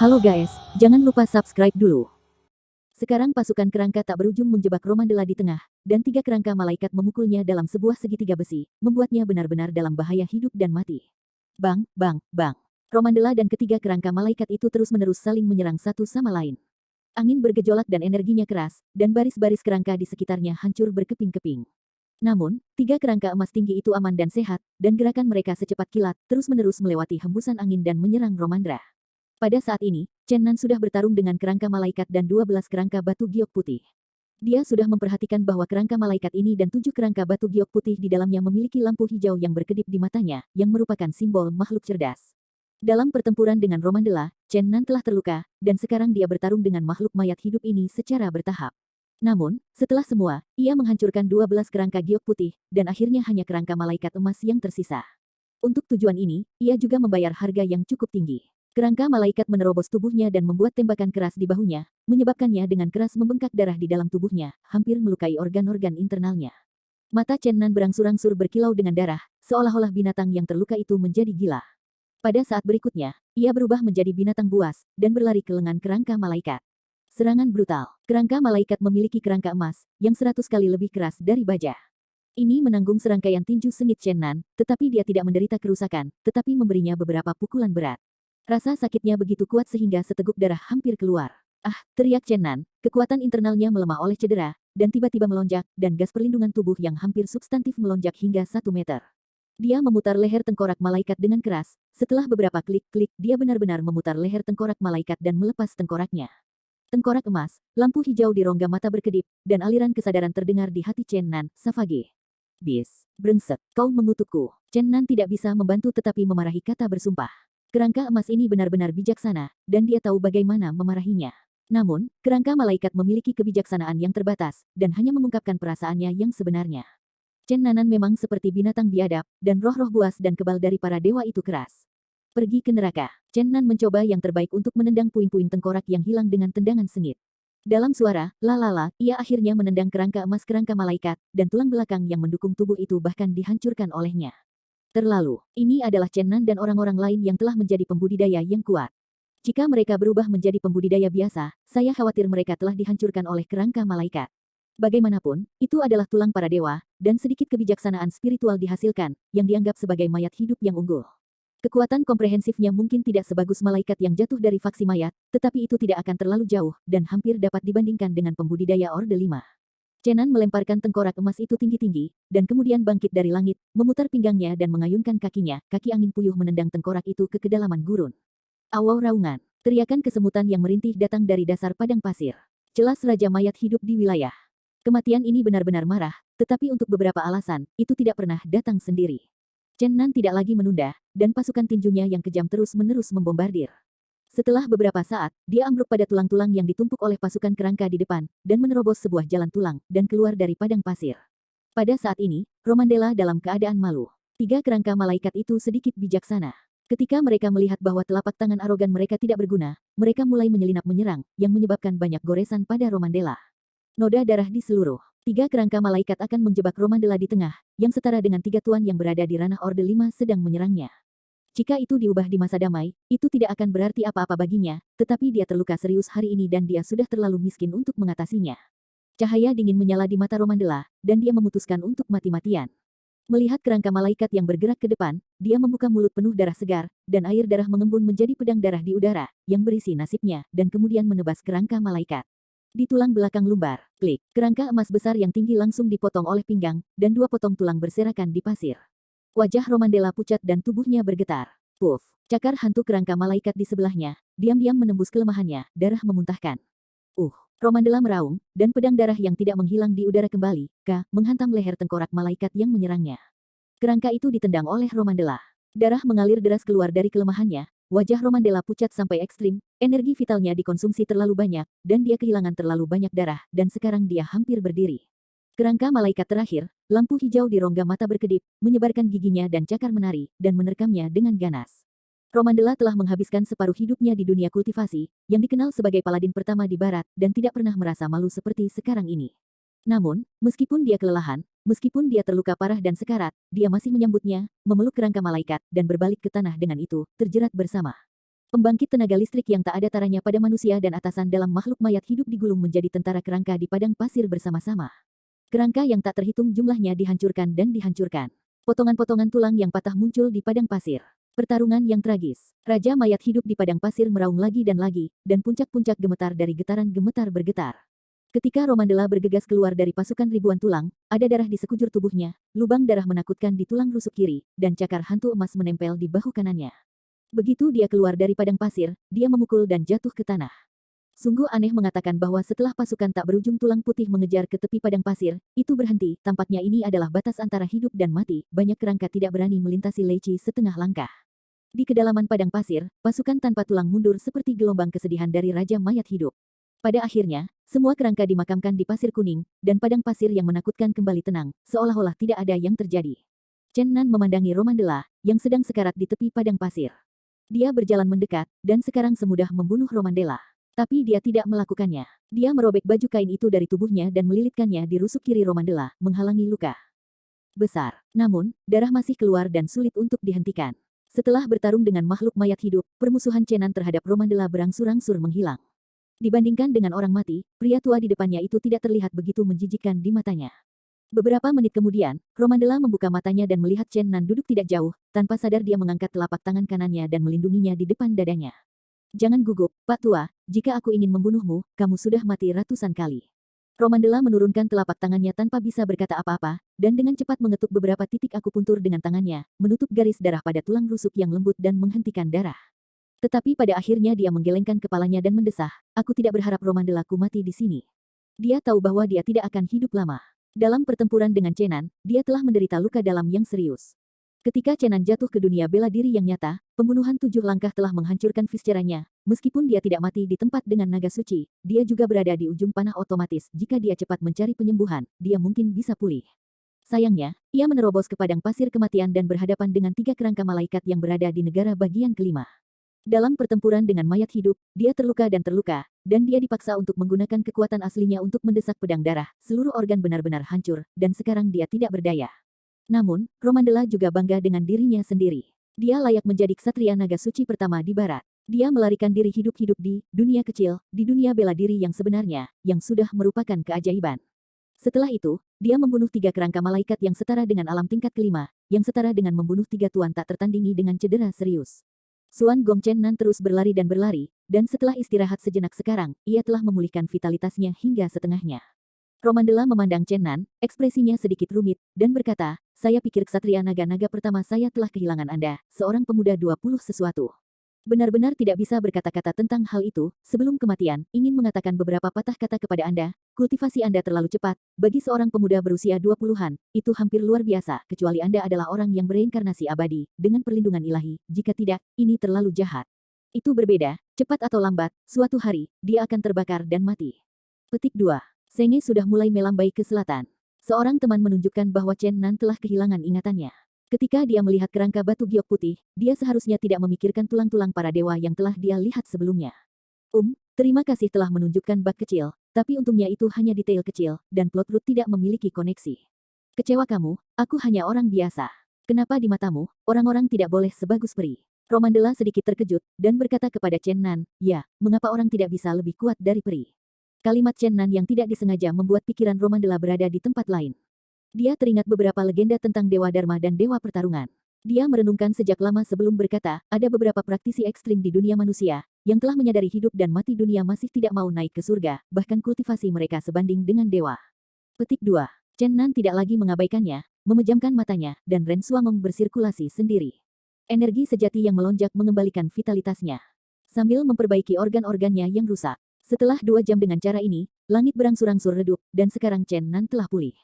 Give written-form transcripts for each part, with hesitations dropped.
Halo guys, jangan lupa subscribe dulu. Sekarang pasukan kerangka tak berujung menjebak Romandela di tengah, dan 3 kerangka malaikat memukulnya dalam sebuah segitiga besi, membuatnya benar-benar dalam bahaya hidup dan mati. Bang, bang, bang. Romandela dan ketiga kerangka malaikat itu terus-menerus saling menyerang satu sama lain. Angin bergejolak dan energinya keras, dan baris-baris kerangka di sekitarnya hancur berkeping-keping. Namun, 3 kerangka emas tinggi itu aman dan sehat, dan gerakan mereka secepat kilat, terus-menerus melewati hembusan angin dan menyerang Romandela. Pada saat ini, Chen Nan sudah bertarung dengan kerangka malaikat dan 12 kerangka batu giok putih. Dia sudah memperhatikan bahwa kerangka malaikat ini dan 7 kerangka batu giok putih di dalamnya memiliki lampu hijau yang berkedip di matanya, yang merupakan simbol makhluk cerdas. Dalam pertempuran dengan Romandela, Chen Nan telah terluka, dan sekarang dia bertarung dengan makhluk mayat hidup ini secara bertahap. Namun, setelah semua, ia menghancurkan 12 kerangka giok putih, dan akhirnya hanya kerangka malaikat emas yang tersisa. Untuk tujuan ini, ia juga membayar harga yang cukup tinggi. Kerangka malaikat menerobos tubuhnya dan membuat tembakan keras di bahunya, menyebabkannya dengan keras membengkak darah di dalam tubuhnya, hampir melukai organ-organ internalnya. Mata Chen Nan berangsur-angsur berkilau dengan darah, seolah-olah binatang yang terluka itu menjadi gila. Pada saat berikutnya, ia berubah menjadi binatang buas, dan berlari ke lengan kerangka malaikat. Serangan brutal. Kerangka malaikat memiliki kerangka emas, yang 100 kali lebih keras dari baja. Ini menanggung serangkaian tinju sengit Chen Nan, tetapi dia tidak menderita kerusakan, tetapi memberinya beberapa pukulan berat. Rasa sakitnya begitu kuat sehingga seteguk darah hampir keluar. Ah, teriak Chen Nan, kekuatan internalnya melemah oleh cedera, dan tiba-tiba melonjak, dan gas perlindungan tubuh yang hampir substantif melonjak hingga 1 meter. Dia memutar leher tengkorak malaikat dengan keras, setelah beberapa klik-klik, dia benar-benar memutar leher tengkorak malaikat dan melepas tengkoraknya. Tengkorak emas, lampu hijau di rongga mata berkedip, dan aliran kesadaran terdengar di hati Chen Nan, Savage. Bis, brengsek, kau mengutukku. Chen Nan tidak bisa membantu tetapi memarahi kata bersumpah. Kerangka emas ini benar-benar bijaksana, dan dia tahu bagaimana memarahinya. Namun, kerangka malaikat memiliki kebijaksanaan yang terbatas, dan hanya mengungkapkan perasaannya yang sebenarnya. Chen Nanan memang seperti binatang biadab, dan roh-roh buas dan kebal dari para dewa itu keras. Pergi ke neraka. Chen Nan mencoba yang terbaik untuk menendang puing-puing tengkorak yang hilang dengan tendangan sengit. Dalam suara, lalala, ia akhirnya menendang kerangka emas kerangka malaikat, dan tulang belakang yang mendukung tubuh itu bahkan dihancurkan olehnya. Terlalu, ini adalah Chen Nan dan orang-orang lain yang telah menjadi pembudidaya yang kuat. Jika mereka berubah menjadi pembudidaya biasa, saya khawatir mereka telah dihancurkan oleh kerangka malaikat. Bagaimanapun, itu adalah tulang para dewa, dan sedikit kebijaksanaan spiritual dihasilkan, yang dianggap sebagai mayat hidup yang unggul. Kekuatan komprehensifnya mungkin tidak sebagus malaikat yang jatuh dari faksi mayat, tetapi itu tidak akan terlalu jauh, dan hampir dapat dibandingkan dengan pembudidaya Orde 5. Chen Nan melemparkan tengkorak emas itu tinggi-tinggi, dan kemudian bangkit dari langit, memutar pinggangnya dan mengayunkan kakinya, kaki angin puyuh menendang tengkorak itu ke kedalaman gurun. Awau raungan, teriakan kesemutan yang merintih datang dari dasar padang pasir. Jelas Raja Mayat hidup di wilayah. Kematian ini benar-benar marah, tetapi untuk beberapa alasan, itu tidak pernah datang sendiri. Chen Nan tidak lagi menunda, dan pasukan tinjunya yang kejam terus-menerus membombardir. Setelah beberapa saat, dia ambruk pada tulang-tulang yang ditumpuk oleh pasukan kerangka di depan, dan menerobos sebuah jalan tulang, dan keluar dari padang pasir. Pada saat ini, Romandela dalam keadaan malu. 3 kerangka malaikat itu sedikit bijaksana. Ketika mereka melihat bahwa telapak tangan arogan mereka tidak berguna, mereka mulai menyelinap menyerang, yang menyebabkan banyak goresan pada Romandela. Noda darah di seluruh. 3 kerangka malaikat akan menjebak Romandela di tengah, yang setara dengan 3 tuan yang berada di ranah Orde 5 sedang menyerangnya. Jika itu diubah di masa damai, itu tidak akan berarti apa-apa baginya, tetapi dia terluka serius hari ini dan dia sudah terlalu miskin untuk mengatasinya. Cahaya dingin menyala di mata Romandela, dan dia memutuskan untuk mati-matian. Melihat kerangka malaikat yang bergerak ke depan, dia membuka mulut penuh darah segar, dan air darah mengembun menjadi pedang darah di udara, yang berisi nasibnya, dan kemudian menebas kerangka malaikat. Di tulang belakang lumbar, klik, kerangka emas besar yang tinggi langsung dipotong oleh pinggang, dan 2 potong tulang berserakan di pasir. Wajah Romandela pucat dan tubuhnya bergetar. Puff, cakar hantu kerangka malaikat di sebelahnya, diam-diam menembus kelemahannya, darah memuntahkan. Romandela meraung, dan pedang darah yang tidak menghilang di udara kembali, menghantam leher tengkorak malaikat yang menyerangnya. Kerangka itu ditendang oleh Romandela. Darah mengalir deras keluar dari kelemahannya, wajah Romandela pucat sampai ekstrim, energi vitalnya dikonsumsi terlalu banyak, dan dia kehilangan terlalu banyak darah, dan sekarang dia hampir berdiri. Kerangka malaikat terakhir, lampu hijau di rongga mata berkedip, menyebarkan giginya dan cakar menari, dan menerkamnya dengan ganas. Romandela telah menghabiskan separuh hidupnya di dunia kultivasi, yang dikenal sebagai paladin pertama di barat, dan tidak pernah merasa malu seperti sekarang ini. Namun, meskipun dia kelelahan, meskipun dia terluka parah dan sekarat, dia masih menyambutnya, memeluk kerangka malaikat, dan berbalik ke tanah dengan itu, terjerat bersama. Pembangkit tenaga listrik yang tak ada taranya pada manusia dan atasan dalam makhluk mayat hidup digulung menjadi tentara kerangka di padang pasir bersama-sama. Kerangka yang tak terhitung jumlahnya dihancurkan dan dihancurkan. Potongan-potongan tulang yang patah muncul di padang pasir. Pertarungan yang tragis. Raja mayat hidup di padang pasir meraung lagi, dan puncak-puncak gemetar dari getaran gemetar bergetar. Ketika Romandela bergegas keluar dari pasukan ribuan tulang, ada darah di sekujur tubuhnya, lubang darah menakutkan di tulang rusuk kiri, dan cakar hantu emas menempel di bahu kanannya. Begitu dia keluar dari padang pasir, dia memukul dan jatuh ke tanah. Sungguh aneh mengatakan bahwa setelah pasukan tak berujung tulang putih mengejar ke tepi padang pasir, itu berhenti. Tampaknya ini adalah batas antara hidup dan mati. Banyak kerangka tidak berani melintasi leci setengah langkah. Di kedalaman padang pasir, pasukan tanpa tulang mundur seperti gelombang kesedihan dari Raja Mayat hidup. Pada akhirnya, semua kerangka dimakamkan di pasir kuning, dan padang pasir yang menakutkan kembali tenang, seolah-olah tidak ada yang terjadi. Chen Nan memandangi Romandela, yang sedang sekarat di tepi padang pasir. Dia berjalan mendekat, dan sekarang semudah membunuh Romandela. Tapi dia tidak melakukannya. Dia merobek baju kain itu dari tubuhnya dan melilitkannya di rusuk kiri Romandela, menghalangi luka besar. Namun, darah masih keluar dan sulit untuk dihentikan. Setelah bertarung dengan makhluk mayat hidup, permusuhan Chen Nan terhadap Romandela berangsur-angsur menghilang. Dibandingkan dengan orang mati, pria tua di depannya itu tidak terlihat begitu menjijikkan di matanya. Beberapa menit kemudian, Romandela membuka matanya dan melihat Chen Nan duduk tidak jauh, tanpa sadar dia mengangkat telapak tangan kanannya dan melindunginya di depan dadanya. Jangan gugup, Pak Tua, jika aku ingin membunuhmu, kamu sudah mati ratusan kali. Romandela menurunkan telapak tangannya tanpa bisa berkata apa-apa, dan dengan cepat mengetuk beberapa titik akupuntur dengan tangannya, menutup garis darah pada tulang rusuk yang lembut dan menghentikan darah. Tetapi pada akhirnya dia menggelengkan kepalanya dan mendesah, aku tidak berharap Romandelaku mati di sini. Dia tahu bahwa dia tidak akan hidup lama. Dalam pertempuran dengan Chen Nan, dia telah menderita luka dalam yang serius. Ketika Chen Nan jatuh ke dunia bela diri yang nyata, pembunuhan 7 langkah telah menghancurkan visceranya. Meskipun dia tidak mati di tempat dengan naga suci, dia juga berada di ujung panah otomatis. Jika dia cepat mencari penyembuhan, dia mungkin bisa pulih. Sayangnya, ia menerobos ke padang pasir kematian dan berhadapan dengan 3 kerangka malaikat yang berada di negara bagian kelima. Dalam pertempuran dengan mayat hidup, dia terluka, dan dia dipaksa untuk menggunakan kekuatan aslinya untuk mendesak pedang darah. Seluruh organ benar-benar hancur, dan sekarang dia tidak berdaya. Namun, Romandela juga bangga dengan dirinya sendiri. Dia layak menjadi ksatria naga suci pertama di barat. Dia melarikan diri hidup-hidup di dunia kecil, di dunia bela diri yang sebenarnya, yang sudah merupakan keajaiban. Setelah itu, dia membunuh 3 kerangka malaikat yang setara dengan alam tingkat kelima, yang setara dengan membunuh 3 tuan tak tertandingi dengan cedera serius. Suan Gong Chen Nan terus berlari, dan setelah istirahat sejenak sekarang, ia telah memulihkan vitalitasnya hingga setengahnya. Romandela memandang Chen Nan, ekspresinya sedikit rumit, dan berkata, saya pikir ksatria naga-naga pertama saya telah kehilangan Anda, seorang pemuda 20 sesuatu. Benar-benar tidak bisa berkata-kata tentang hal itu, sebelum kematian, ingin mengatakan beberapa patah kata kepada Anda, kultivasi Anda terlalu cepat, bagi seorang pemuda berusia 20-an, itu hampir luar biasa, kecuali Anda adalah orang yang bereinkarnasi abadi, dengan perlindungan ilahi, jika tidak, ini terlalu jahat. Itu berbeda, cepat atau lambat, suatu hari, dia akan terbakar dan mati. Petik 2. Senge sudah mulai melambai ke selatan. Seorang teman menunjukkan bahwa Chen Nan telah kehilangan ingatannya. Ketika dia melihat kerangka batu giok putih, dia seharusnya tidak memikirkan tulang-tulang para dewa yang telah dia lihat sebelumnya. Terima kasih telah menunjukkan bak kecil, tapi untungnya itu hanya detail kecil, dan plot root tidak memiliki koneksi. Kecewa kamu, aku hanya orang biasa. Kenapa di matamu, orang-orang tidak boleh sebagus peri? Romandela sedikit terkejut, dan berkata kepada Chen Nan, ya, mengapa orang tidak bisa lebih kuat dari peri? Kalimat Chen Nan yang tidak disengaja membuat pikiran Romandela berada di tempat lain. Dia teringat beberapa legenda tentang Dewa Dharma dan Dewa Pertarungan. Dia merenungkan sejak lama sebelum berkata, ada beberapa praktisi ekstrim di dunia manusia, yang telah menyadari hidup dan mati dunia masih tidak mau naik ke surga, bahkan kultivasi mereka sebanding dengan dewa. Petik 2. Chen Nan tidak lagi mengabaikannya, memejamkan matanya, dan Ren Suangong bersirkulasi sendiri. Energi sejati yang melonjak mengembalikan vitalitasnya. Sambil memperbaiki organ-organnya yang rusak. Setelah 2 jam dengan cara ini, langit berangsur-angsur redup, dan sekarang Chen Nan telah pulih.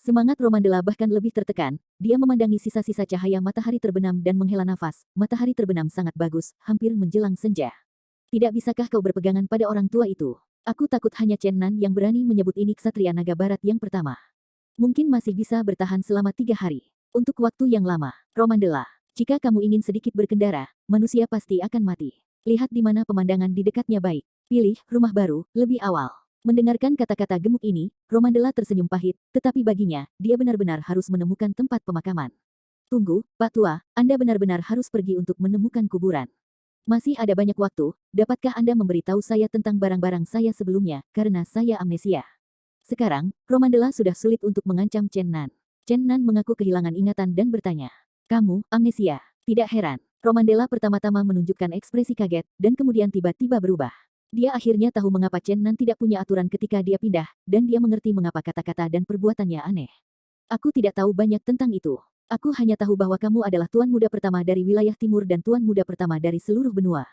Semangat Romandela bahkan lebih tertekan, dia memandangi sisa-sisa cahaya matahari terbenam dan menghela nafas. Matahari terbenam sangat bagus, hampir menjelang senja. Tidak bisakah kau berpegangan pada orang tua itu? Aku takut hanya Chen Nan yang berani menyebut ini ksatria naga barat yang pertama. Mungkin masih bisa bertahan selama 3 hari. Untuk waktu yang lama, Romandela, jika kamu ingin sedikit berkendara, manusia pasti akan mati. Lihat di mana pemandangan di dekatnya baik. Pilih rumah baru, lebih awal. Mendengarkan kata-kata gemuk ini, Romandela tersenyum pahit, tetapi baginya, dia benar-benar harus menemukan tempat pemakaman. Tunggu, Pak Tua, Anda benar-benar harus pergi untuk menemukan kuburan. Masih ada banyak waktu, dapatkah Anda memberitahu saya tentang barang-barang saya sebelumnya, karena saya amnesia. Sekarang, Romandela sudah sulit untuk mengancam Chen Nan. Chen Nan mengaku kehilangan ingatan dan bertanya, "Kamu, amnesia?" Tidak heran. Romandela pertama-tama menunjukkan ekspresi kaget, dan kemudian tiba-tiba berubah. Dia akhirnya tahu mengapa Chen Nan tidak punya aturan ketika dia pindah, dan dia mengerti mengapa kata-kata dan perbuatannya aneh. Aku tidak tahu banyak tentang itu. Aku hanya tahu bahwa kamu adalah tuan muda pertama dari wilayah timur dan tuan muda pertama dari seluruh benua.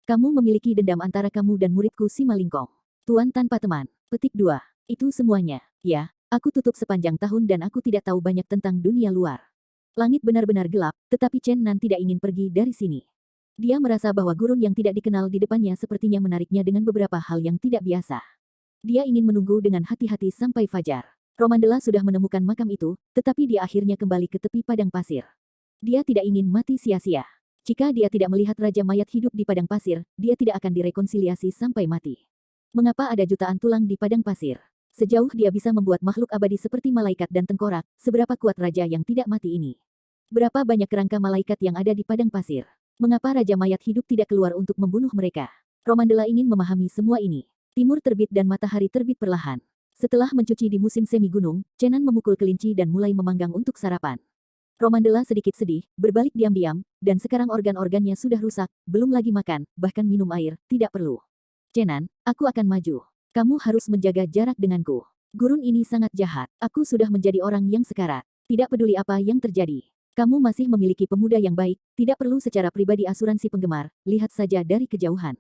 Kamu memiliki dendam antara kamu dan muridku si Malingkong. Tuan tanpa teman. Petik 2. Itu semuanya. Ya, aku tutup sepanjang tahun dan aku tidak tahu banyak tentang dunia luar. Langit benar-benar gelap, tetapi Chen Nan tidak ingin pergi dari sini. Dia merasa bahwa gurun yang tidak dikenal di depannya sepertinya menariknya dengan beberapa hal yang tidak biasa. Dia ingin menunggu dengan hati-hati sampai fajar. Romandela sudah menemukan makam itu, tetapi dia akhirnya kembali ke tepi padang pasir. Dia tidak ingin mati sia-sia. Jika dia tidak melihat Raja Mayat hidup di padang pasir, dia tidak akan direkonsiliasi sampai mati. Mengapa ada jutaan tulang di padang pasir? Sejauh dia bisa membuat makhluk abadi seperti malaikat dan tengkorak, seberapa kuat raja yang tidak mati ini? Berapa banyak kerangka malaikat yang ada di padang pasir? Mengapa Raja Mayat hidup tidak keluar untuk membunuh mereka? Romandela ingin memahami semua ini. Timur terbit dan matahari terbit perlahan. Setelah mencuci di musim semi gunung, Chen Nan memukul kelinci dan mulai memanggang untuk sarapan. Romandela sedikit sedih, berbalik diam-diam, dan sekarang organ-organnya sudah rusak, belum lagi makan, bahkan minum air, tidak perlu. Chen Nan, aku akan maju. Kamu harus menjaga jarak denganku. Gurun ini sangat jahat. Aku sudah menjadi orang yang sekarat. Tidak peduli apa yang terjadi. Kamu masih memiliki pemuda yang baik, tidak perlu secara pribadi asuransi penggemar, lihat saja dari kejauhan.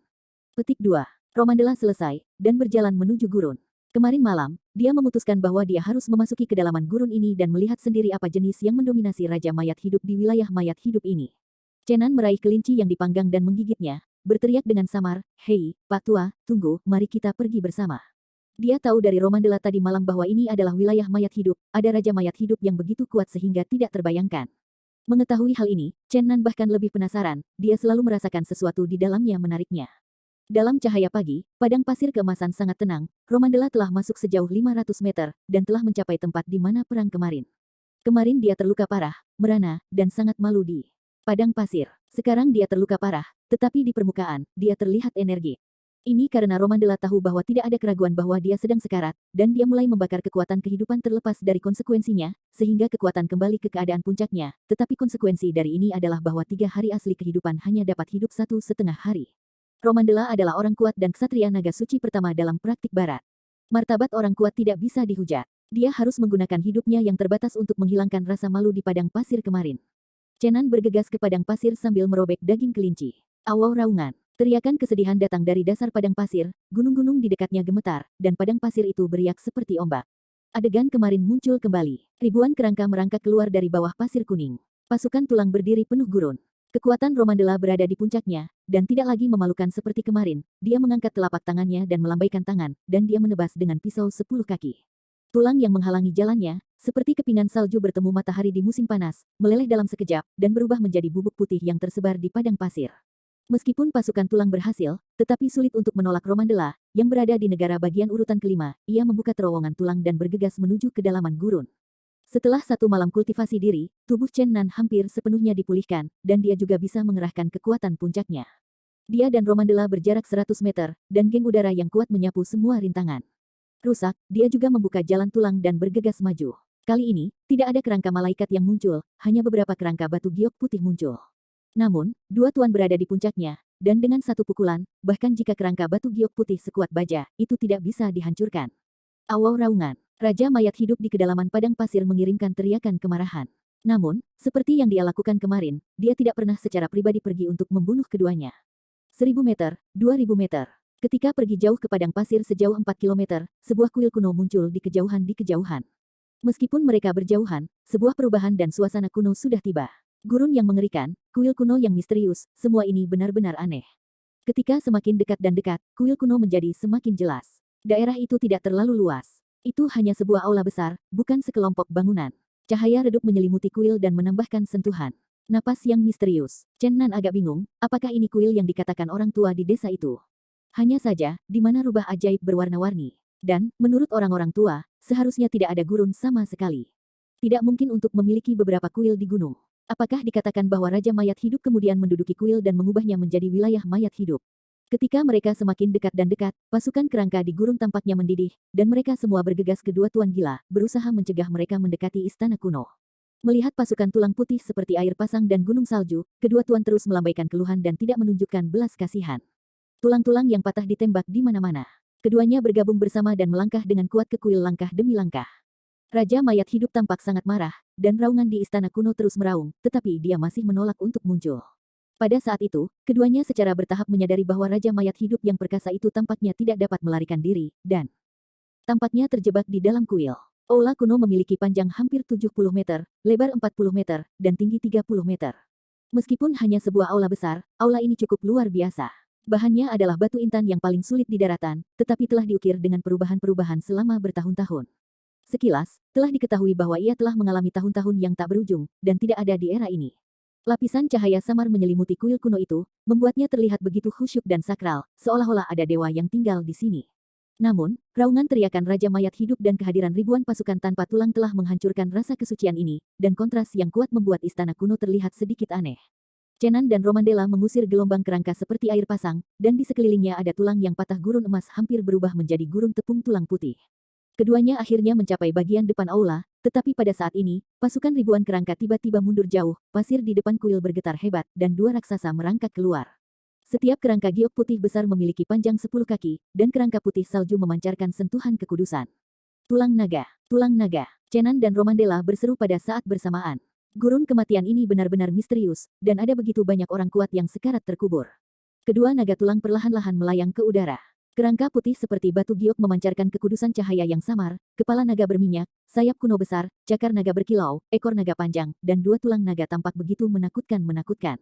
Petik 2. Romandela selesai, dan berjalan menuju gurun. Kemarin malam, dia memutuskan bahwa dia harus memasuki kedalaman gurun ini dan melihat sendiri apa jenis yang mendominasi Raja Mayat hidup di wilayah mayat hidup ini. Chen Nan meraih kelinci yang dipanggang dan menggigitnya, berteriak dengan samar, "Hei, Pak Tua, tunggu, mari kita pergi bersama." Dia tahu dari Romandela tadi malam bahwa ini adalah wilayah mayat hidup, ada Raja Mayat hidup yang begitu kuat sehingga tidak terbayangkan. Mengetahui hal ini, Chen Nan bahkan lebih penasaran, dia selalu merasakan sesuatu di dalamnya menariknya. Dalam cahaya pagi, padang pasir keemasan sangat tenang, Romandela telah masuk sejauh 500 meter, dan telah mencapai tempat di mana perang kemarin. Kemarin dia terluka parah, merana, dan sangat malu di padang pasir. Sekarang dia terluka parah, tetapi di permukaan, dia terlihat energi. Ini karena Romandela tahu bahwa tidak ada keraguan bahwa dia sedang sekarat, dan dia mulai membakar kekuatan kehidupan terlepas dari konsekuensinya, sehingga kekuatan kembali ke keadaan puncaknya, tetapi konsekuensi dari ini adalah bahwa 3 hari asli kehidupan hanya dapat hidup 1,5 hari. Romandela adalah orang kuat dan ksatria naga suci pertama dalam praktik barat. Martabat orang kuat tidak bisa dihujat. Dia harus menggunakan hidupnya yang terbatas untuk menghilangkan rasa malu di padang pasir kemarin. Chen Nan bergegas ke padang pasir sambil merobek daging kelinci. Awau raungan. Teriakan kesedihan datang dari dasar padang pasir, gunung-gunung di dekatnya gemetar, dan padang pasir itu beriak seperti ombak. Adegan kemarin muncul kembali. Ribuan kerangka merangkak keluar dari bawah pasir kuning. Pasukan tulang berdiri penuh gurun. Kekuatan Romandela berada di puncaknya, dan tidak lagi memalukan seperti kemarin. Dia mengangkat telapak tangannya dan melambaikan tangan, dan dia menebas dengan pisau 10 kaki. Tulang yang menghalangi jalannya, seperti kepingan salju bertemu matahari di musim panas, meleleh dalam sekejap, dan berubah menjadi bubuk putih yang tersebar di padang pasir. Meskipun pasukan tulang berhasil, tetapi sulit untuk menolak Romandela, yang berada di negara bagian urutan kelima, ia membuka terowongan tulang dan bergegas menuju kedalaman gurun. Setelah 1 malam kultivasi diri, tubuh Chen Nan hampir sepenuhnya dipulihkan, dan dia juga bisa mengerahkan kekuatan puncaknya. Dia dan Romandela berjarak 100 meter, dan geng udara yang kuat menyapu semua rintangan. Rusak, dia juga membuka jalan tulang dan bergegas maju. Kali ini, tidak ada kerangka malaikat yang muncul, hanya beberapa kerangka batu giok putih muncul. Namun, 2 tuan berada di puncaknya, dan dengan 1 pukulan, bahkan jika kerangka batu giok putih sekuat baja, itu tidak bisa dihancurkan. Awau raungan. Raja Mayat hidup di kedalaman padang pasir mengirimkan teriakan kemarahan. Namun, seperti yang dia lakukan kemarin, dia tidak pernah secara pribadi pergi untuk membunuh keduanya. 1.000 meter, 2.000 meter. Ketika pergi jauh ke padang pasir sejauh 4 kilometer, sebuah kuil kuno muncul di kejauhan. Meskipun mereka berjauhan, sebuah perubahan dan suasana kuno sudah tiba. Gurun yang mengerikan, kuil kuno yang misterius, semua ini benar-benar aneh. Ketika semakin dekat dan dekat, kuil kuno menjadi semakin jelas. Daerah itu tidak terlalu luas. Itu hanya sebuah aula besar, bukan sekelompok bangunan. Cahaya redup menyelimuti kuil dan menambahkan sentuhan. Napas yang misterius. Chen Nan agak bingung, apakah ini kuil yang dikatakan orang tua di desa itu? Hanya saja, di mana rubah ajaib berwarna-warni. Dan, menurut orang-orang tua, seharusnya tidak ada gurun sama sekali. Tidak mungkin untuk memiliki beberapa kuil di gunung. Apakah dikatakan bahwa Raja Mayat Hidup kemudian menduduki kuil dan mengubahnya menjadi wilayah mayat hidup? Ketika mereka semakin dekat dan dekat, pasukan kerangka di gurun tampaknya mendidih, dan mereka semua bergegas ke dua tuan gila, berusaha mencegah mereka mendekati istana kuno. Melihat pasukan tulang putih seperti air pasang dan gunung salju, kedua tuan terus melambaikan keluhan dan tidak menunjukkan belas kasihan. Tulang-tulang yang patah ditembak di mana-mana. Keduanya bergabung bersama dan melangkah dengan kuat ke kuil langkah demi langkah. Raja Mayat Hidup tampak sangat marah, dan raungan di istana kuno terus meraung, tetapi dia masih menolak untuk muncul. Pada saat itu, keduanya secara bertahap menyadari bahwa Raja Mayat Hidup yang perkasa itu tampaknya tidak dapat melarikan diri, dan tampaknya terjebak di dalam kuil. Aula kuno memiliki panjang hampir 70 meter, lebar 40 meter, dan tinggi 30 meter. Meskipun hanya sebuah aula besar, aula ini cukup luar biasa. Bahannya adalah batu intan yang paling sulit di daratan, tetapi telah diukir dengan perubahan-perubahan selama bertahun-tahun. Sekilas, telah diketahui bahwa ia telah mengalami tahun-tahun yang tak berujung, dan tidak ada di era ini. Lapisan cahaya samar menyelimuti kuil kuno itu, membuatnya terlihat begitu khusyuk dan sakral, seolah-olah ada dewa yang tinggal di sini. Namun, raungan teriakan Raja Mayat Hidup dan kehadiran ribuan pasukan tanpa tulang telah menghancurkan rasa kesucian ini, dan kontras yang kuat membuat istana kuno terlihat sedikit aneh. Chenan dan Romandela mengusir gelombang kerangka seperti air pasang, dan di sekelilingnya ada tulang yang patah gurun emas hampir berubah menjadi gurun tepung tulang putih. Keduanya akhirnya mencapai bagian depan aula, tetapi pada saat ini, pasukan ribuan kerangka tiba-tiba mundur jauh, pasir di depan kuil bergetar hebat, dan dua raksasa merangkak keluar. Setiap kerangka giok putih besar memiliki panjang 10 kaki, dan kerangka putih salju memancarkan sentuhan kekudusan. Tulang naga, Chenan dan Romandela berseru pada saat bersamaan. Gurun kematian ini benar-benar misterius, dan ada begitu banyak orang kuat yang sekarat terkubur. Kedua naga tulang perlahan-lahan melayang ke udara. Kerangka putih seperti batu giok memancarkan kekudusan cahaya yang samar, kepala naga berminyak, sayap kuno besar, cakar naga berkilau, ekor naga panjang, dan dua tulang naga tampak begitu menakutkan.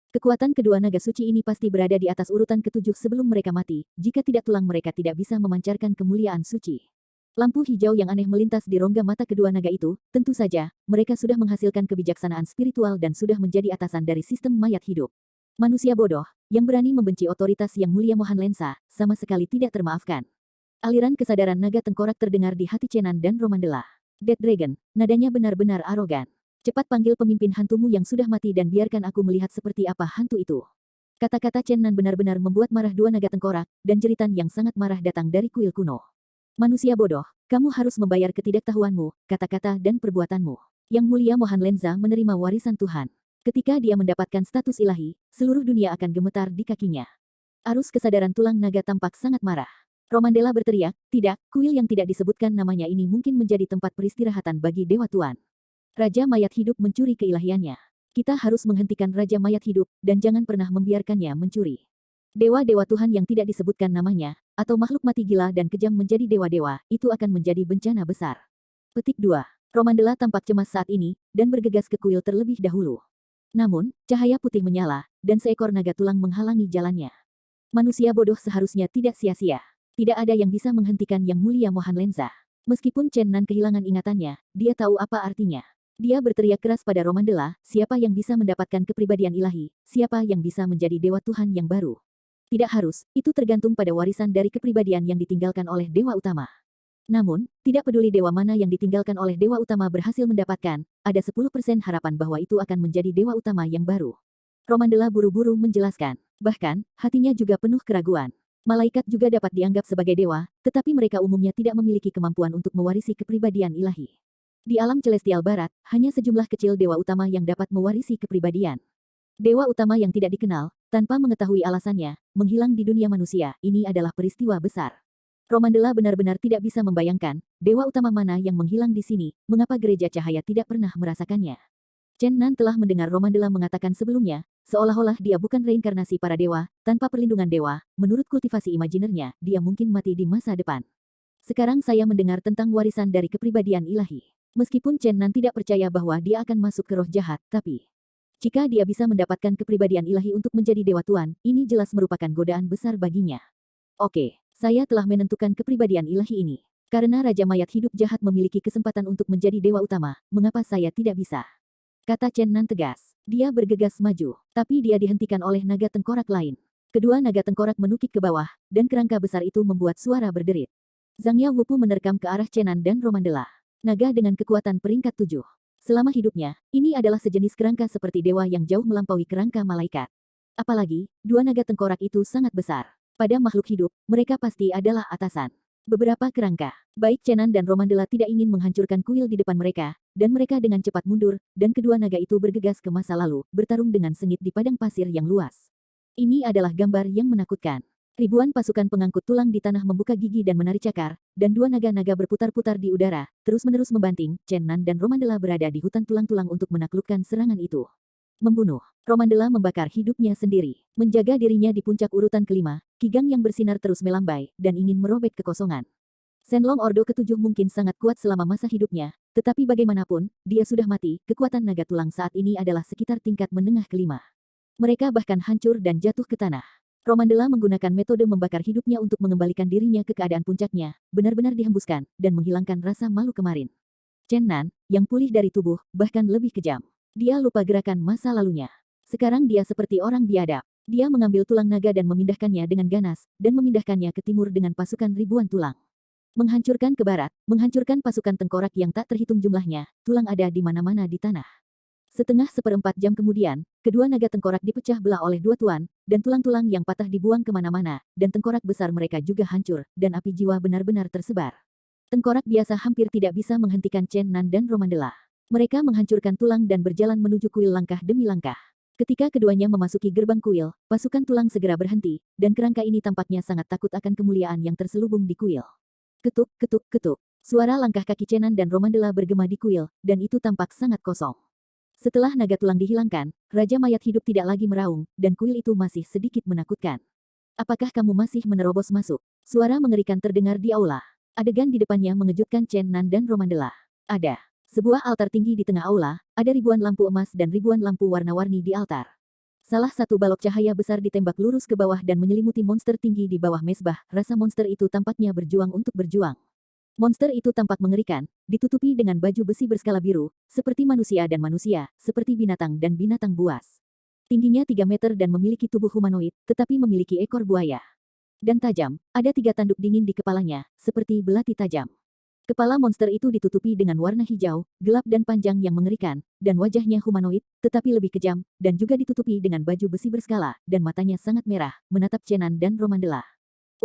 Kekuatan kedua naga suci ini pasti berada di atas urutan ketujuh sebelum mereka mati, jika tidak tulang mereka tidak bisa memancarkan kemuliaan suci. Lampu hijau yang aneh melintas di rongga mata kedua naga itu, tentu saja, mereka sudah menghasilkan kebijaksanaan spiritual dan sudah menjadi atasan dari sistem mayat hidup. Manusia bodoh, yang berani membenci otoritas yang mulia Mohan Lensa, sama sekali tidak termaafkan. Aliran kesadaran naga tengkorak terdengar di hati Chenan dan Romandela. Dead Dragon, nadanya benar-benar arogan. Cepat panggil pemimpin hantumu yang sudah mati dan biarkan aku melihat seperti apa hantu itu. Kata-kata Chenan benar-benar membuat marah dua naga tengkorak, dan jeritan yang sangat marah datang dari kuil kuno. Manusia bodoh, kamu harus membayar ketidaktahuanmu, kata-kata dan perbuatanmu. Yang mulia Mohan Lensa menerima warisan Tuhan. Ketika dia mendapatkan status ilahi, seluruh dunia akan gemetar di kakinya. Arus kesadaran tulang naga tampak sangat marah. Romandela berteriak, tidak, kuil yang tidak disebutkan namanya ini mungkin menjadi tempat peristirahatan bagi Dewa Tuan. Raja Mayat Hidup mencuri keilahiannya. Kita harus menghentikan Raja Mayat Hidup, dan jangan pernah membiarkannya mencuri. Dewa-dewa Tuhan yang tidak disebutkan namanya, atau makhluk mati gila dan kejam menjadi dewa-dewa, itu akan menjadi bencana besar. Petik 2. Romandela tampak cemas saat ini, dan bergegas ke kuil terlebih dahulu. Namun, cahaya putih menyala, dan seekor naga tulang menghalangi jalannya. Manusia bodoh seharusnya tidak sia-sia. Tidak ada yang bisa menghentikan Yang Mulia Mohan Lensa. Meskipun Chen Nan kehilangan ingatannya, dia tahu apa artinya. Dia berteriak keras pada Romandela, siapa yang bisa mendapatkan kepribadian ilahi, siapa yang bisa menjadi Dewa Tuhan yang baru. Tidak harus, itu tergantung pada warisan dari kepribadian yang ditinggalkan oleh Dewa Utama. Namun, tidak peduli dewa mana yang ditinggalkan oleh Dewa Utama berhasil mendapatkan, ada 10% harapan bahwa itu akan menjadi Dewa Utama yang baru. Romandela buru-buru menjelaskan. Bahkan, hatinya juga penuh keraguan. Malaikat juga dapat dianggap sebagai dewa, tetapi mereka umumnya tidak memiliki kemampuan untuk mewarisi kepribadian ilahi. Di alam celestial barat, hanya sejumlah kecil dewa utama yang dapat mewarisi kepribadian. Dewa utama yang tidak dikenal, tanpa mengetahui alasannya, menghilang di dunia manusia, ini adalah peristiwa besar. Romandela benar-benar tidak bisa membayangkan, dewa utama mana yang menghilang di sini, mengapa gereja cahaya tidak pernah merasakannya. Chen Nan telah mendengar Romandela mengatakan sebelumnya, seolah-olah dia bukan reinkarnasi para dewa, tanpa perlindungan dewa, menurut kultivasi imajinernya, dia mungkin mati di masa depan. Sekarang saya mendengar tentang warisan dari kepribadian ilahi. Meskipun Chen Nan tidak percaya bahwa dia akan masuk ke roh jahat, tapi jika dia bisa mendapatkan kepribadian ilahi untuk menjadi Dewa Tuan, ini jelas merupakan godaan besar baginya. Oke. Saya telah menentukan kepribadian ilahi ini. Karena Raja Mayat Hidup jahat memiliki kesempatan untuk menjadi dewa utama, mengapa saya tidak bisa? Kata Chen Nan tegas. Dia bergegas maju, tapi dia dihentikan oleh naga tengkorak lain. Kedua naga tengkorak menukik ke bawah, dan kerangka besar itu membuat suara berderit. Zhang Yao Wupu menerkam ke arah Chen Nan dan Romandela. Naga dengan kekuatan peringkat 7. Selama hidupnya, ini adalah sejenis kerangka seperti dewa yang jauh melampaui kerangka malaikat. Apalagi, dua naga tengkorak itu sangat besar. Pada makhluk hidup, mereka pasti adalah atasan. Beberapa kerangka, baik Chenan dan Romandela tidak ingin menghancurkan kuil di depan mereka, dan mereka dengan cepat mundur, dan kedua naga itu bergegas ke masa lalu, bertarung dengan sengit di padang pasir yang luas. Ini adalah gambar yang menakutkan. Ribuan pasukan pengangkut tulang di tanah membuka gigi dan menari cakar, dan dua naga-naga berputar-putar di udara, terus-menerus membanting. Chenan dan Romandela berada di hutan tulang-tulang untuk menaklukkan serangan itu. Membunuh. Romandela membakar hidupnya sendiri. Menjaga dirinya di puncak urutan kelima, Kigang yang bersinar terus melambai, dan ingin merobek kekosongan. Shenlong Ordo ketujuh mungkin sangat kuat selama masa hidupnya, tetapi bagaimanapun, dia sudah mati. Kekuatan naga tulang saat ini adalah sekitar tingkat menengah kelima. Mereka bahkan hancur dan jatuh ke tanah. Romandela menggunakan metode membakar hidupnya untuk mengembalikan dirinya ke keadaan puncaknya, benar-benar dihembuskan, dan menghilangkan rasa malu kemarin. Chenan, yang pulih dari tubuh, bahkan lebih kejam. Dia lupa gerakan masa lalunya. Sekarang dia seperti orang biadab. Dia mengambil tulang naga dan memindahkannya dengan ganas, dan memindahkannya ke timur dengan pasukan ribuan tulang. Menghancurkan ke barat, menghancurkan pasukan tengkorak yang tak terhitung jumlahnya, tulang ada di mana-mana di tanah. Setengah seperempat jam kemudian, kedua naga tengkorak dipecah belah oleh dua tuan, dan tulang-tulang yang patah dibuang kemana-mana, dan tengkorak besar mereka juga hancur, dan api jiwa benar-benar tersebar. Tengkorak biasa hampir tidak bisa menghentikan Chenan dan Romandela. Mereka menghancurkan tulang dan berjalan menuju kuil langkah demi langkah. Ketika keduanya memasuki gerbang kuil, pasukan tulang segera berhenti, dan kerangka ini tampaknya sangat takut akan kemuliaan yang terselubung di kuil. Ketuk, ketuk, ketuk. Suara langkah kaki Chenan dan Romandela bergema di kuil, dan itu tampak sangat kosong. Setelah naga tulang dihilangkan, Raja Mayat Hidup tidak lagi meraung, dan kuil itu masih sedikit menakutkan. Apakah kamu masih menerobos masuk? Suara mengerikan terdengar di aula. Adegan di depannya mengejutkan Chenan dan Romandela. Ada sebuah altar tinggi di tengah aula, ada ribuan lampu emas dan ribuan lampu warna-warni di altar. Salah satu balok cahaya besar ditembak lurus ke bawah dan menyelimuti monster tinggi di bawah mezbah. Rasa monster itu tampaknya berjuang untuk berjuang. Monster itu tampak mengerikan, ditutupi dengan baju besi berskala biru, seperti manusia dan manusia, seperti binatang dan binatang buas. Tingginya 3 meter dan memiliki tubuh humanoid, tetapi memiliki ekor buaya. Dan tajam, ada 3 tanduk dingin di kepalanya, seperti belati tajam. Kepala monster itu ditutupi dengan warna hijau, gelap dan panjang yang mengerikan, dan wajahnya humanoid, tetapi lebih kejam, dan juga ditutupi dengan baju besi berskala, dan matanya sangat merah, menatap Chenan dan Romandela.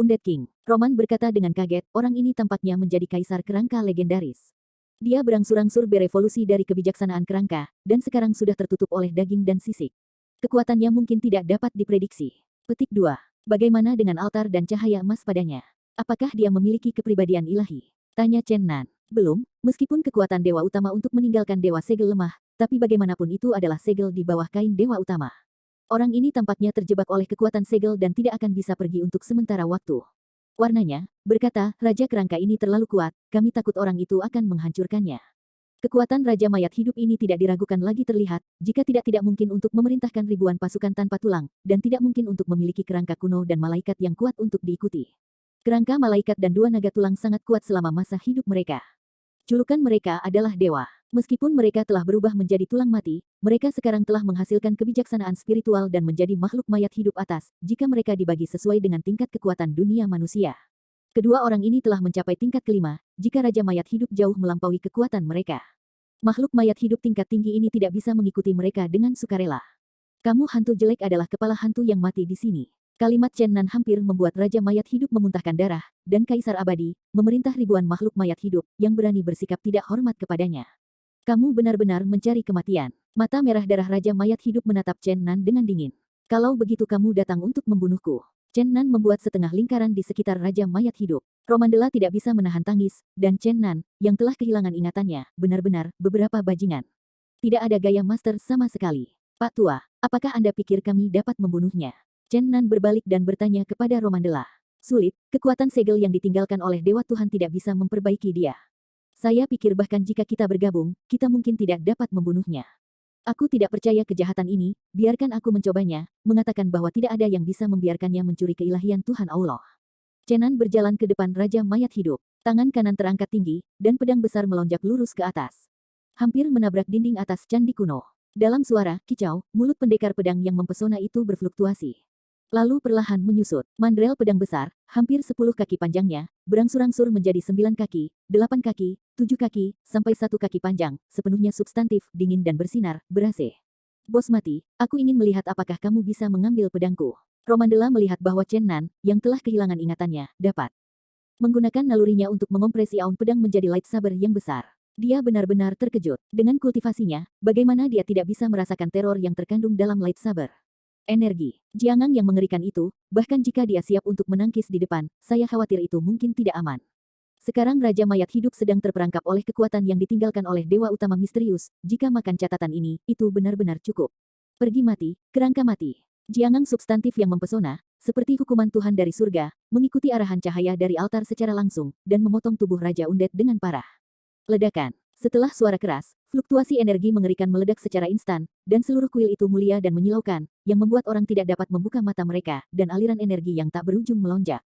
Undead King. Roman berkata dengan kaget, orang ini tampaknya menjadi kaisar kerangka legendaris. Dia berangsur-angsur berevolusi dari kebijaksanaan kerangka, dan sekarang sudah tertutup oleh daging dan sisik. Kekuatannya mungkin tidak dapat diprediksi. Petik 2. Bagaimana dengan altar dan cahaya emas padanya? Apakah dia memiliki kepribadian ilahi? Tanya Chenan. Belum, meskipun kekuatan dewa utama untuk meninggalkan dewa segel lemah, tapi bagaimanapun itu adalah segel di bawah kain dewa utama. Orang ini tampaknya terjebak oleh kekuatan segel dan tidak akan bisa pergi untuk sementara waktu. Warnanya, berkata, Raja Kerangka ini terlalu kuat, kami takut orang itu akan menghancurkannya. Kekuatan Raja Mayat Hidup ini tidak diragukan lagi terlihat, jika tidak mungkin untuk memerintahkan ribuan pasukan tanpa tulang, dan tidak mungkin untuk memiliki kerangka kuno dan malaikat yang kuat untuk diikuti. Kerangka malaikat dan dua naga tulang sangat kuat selama masa hidup mereka. Julukan mereka adalah dewa. Meskipun mereka telah berubah menjadi tulang mati, mereka sekarang telah menghasilkan kebijaksanaan spiritual dan menjadi makhluk mayat hidup atas, jika mereka dibagi sesuai dengan tingkat kekuatan dunia manusia. Kedua orang ini telah mencapai tingkat kelima, jika Raja Mayat Hidup jauh melampaui kekuatan mereka. Makhluk mayat hidup tingkat tinggi ini tidak bisa mengikuti mereka dengan sukarela. Kamu hantu jelek adalah kepala hantu yang mati di sini. Kalimat Chenan hampir membuat Raja Mayat Hidup memuntahkan darah, dan Kaisar Abadi, memerintah ribuan makhluk mayat hidup, yang berani bersikap tidak hormat kepadanya. Kamu benar-benar mencari kematian. Mata merah darah Raja Mayat Hidup menatap Chenan dengan dingin. Kalau begitu kamu datang untuk membunuhku. Chenan membuat setengah lingkaran di sekitar Raja Mayat Hidup. Romandela tidak bisa menahan tangis, dan Chenan, yang telah kehilangan ingatannya, benar-benar, beberapa bajingan. Tidak ada gaya master sama sekali. Pak Tua, apakah Anda pikir kami dapat membunuhnya? Chenan berbalik dan bertanya kepada Romandela. Sulit, kekuatan segel yang ditinggalkan oleh Dewa Tuhan tidak bisa memperbaiki dia. Saya pikir bahkan jika kita bergabung, kita mungkin tidak dapat membunuhnya. Aku tidak percaya kejahatan ini, biarkan aku mencobanya, mengatakan bahwa tidak ada yang bisa membiarkannya mencuri keilahian Tuhan Allah. Chenan berjalan ke depan Raja Mayat Hidup. Tangan kanan terangkat tinggi, dan pedang besar melonjak lurus ke atas. Hampir menabrak dinding atas candi kuno. Dalam suara kicau, mulut pendekar pedang yang mempesona itu berfluktuasi. Lalu perlahan menyusut. Mandrel pedang besar, hampir 10 kaki panjangnya, berangsur-angsur menjadi 9 kaki, 8 kaki, 7 kaki, sampai 1 kaki panjang, sepenuhnya substantif, dingin dan bersinar, ber-AC. Bos mati, aku ingin melihat apakah kamu bisa mengambil pedangku. Romandela melihat bahwa Chen Nan, yang telah kehilangan ingatannya, dapat menggunakan nalurinya untuk mengompresi aun pedang menjadi lightsaber yang besar. Dia benar-benar terkejut. Dengan kultivasinya, bagaimana dia tidak bisa merasakan teror yang terkandung dalam lightsaber. Energi. Jiangang yang mengerikan itu, bahkan jika dia siap untuk menangkis di depan, saya khawatir itu mungkin tidak aman. Sekarang Raja Mayat Hidup sedang terperangkap oleh kekuatan yang ditinggalkan oleh Dewa Utama Misterius. Jika makan catatan ini, itu benar-benar cukup. Pergi mati, kerangka mati. Jiangang substantif yang mempesona, seperti hukuman Tuhan dari surga, mengikuti arahan cahaya dari altar secara langsung, dan memotong tubuh Raja Undead dengan parah. Ledakan. Setelah suara keras, fluktuasi energi mengerikan meledak secara instan, dan seluruh kuil itu mulia dan menyilaukan, yang membuat orang tidak dapat membuka mata mereka, dan aliran energi yang tak berujung melonjak.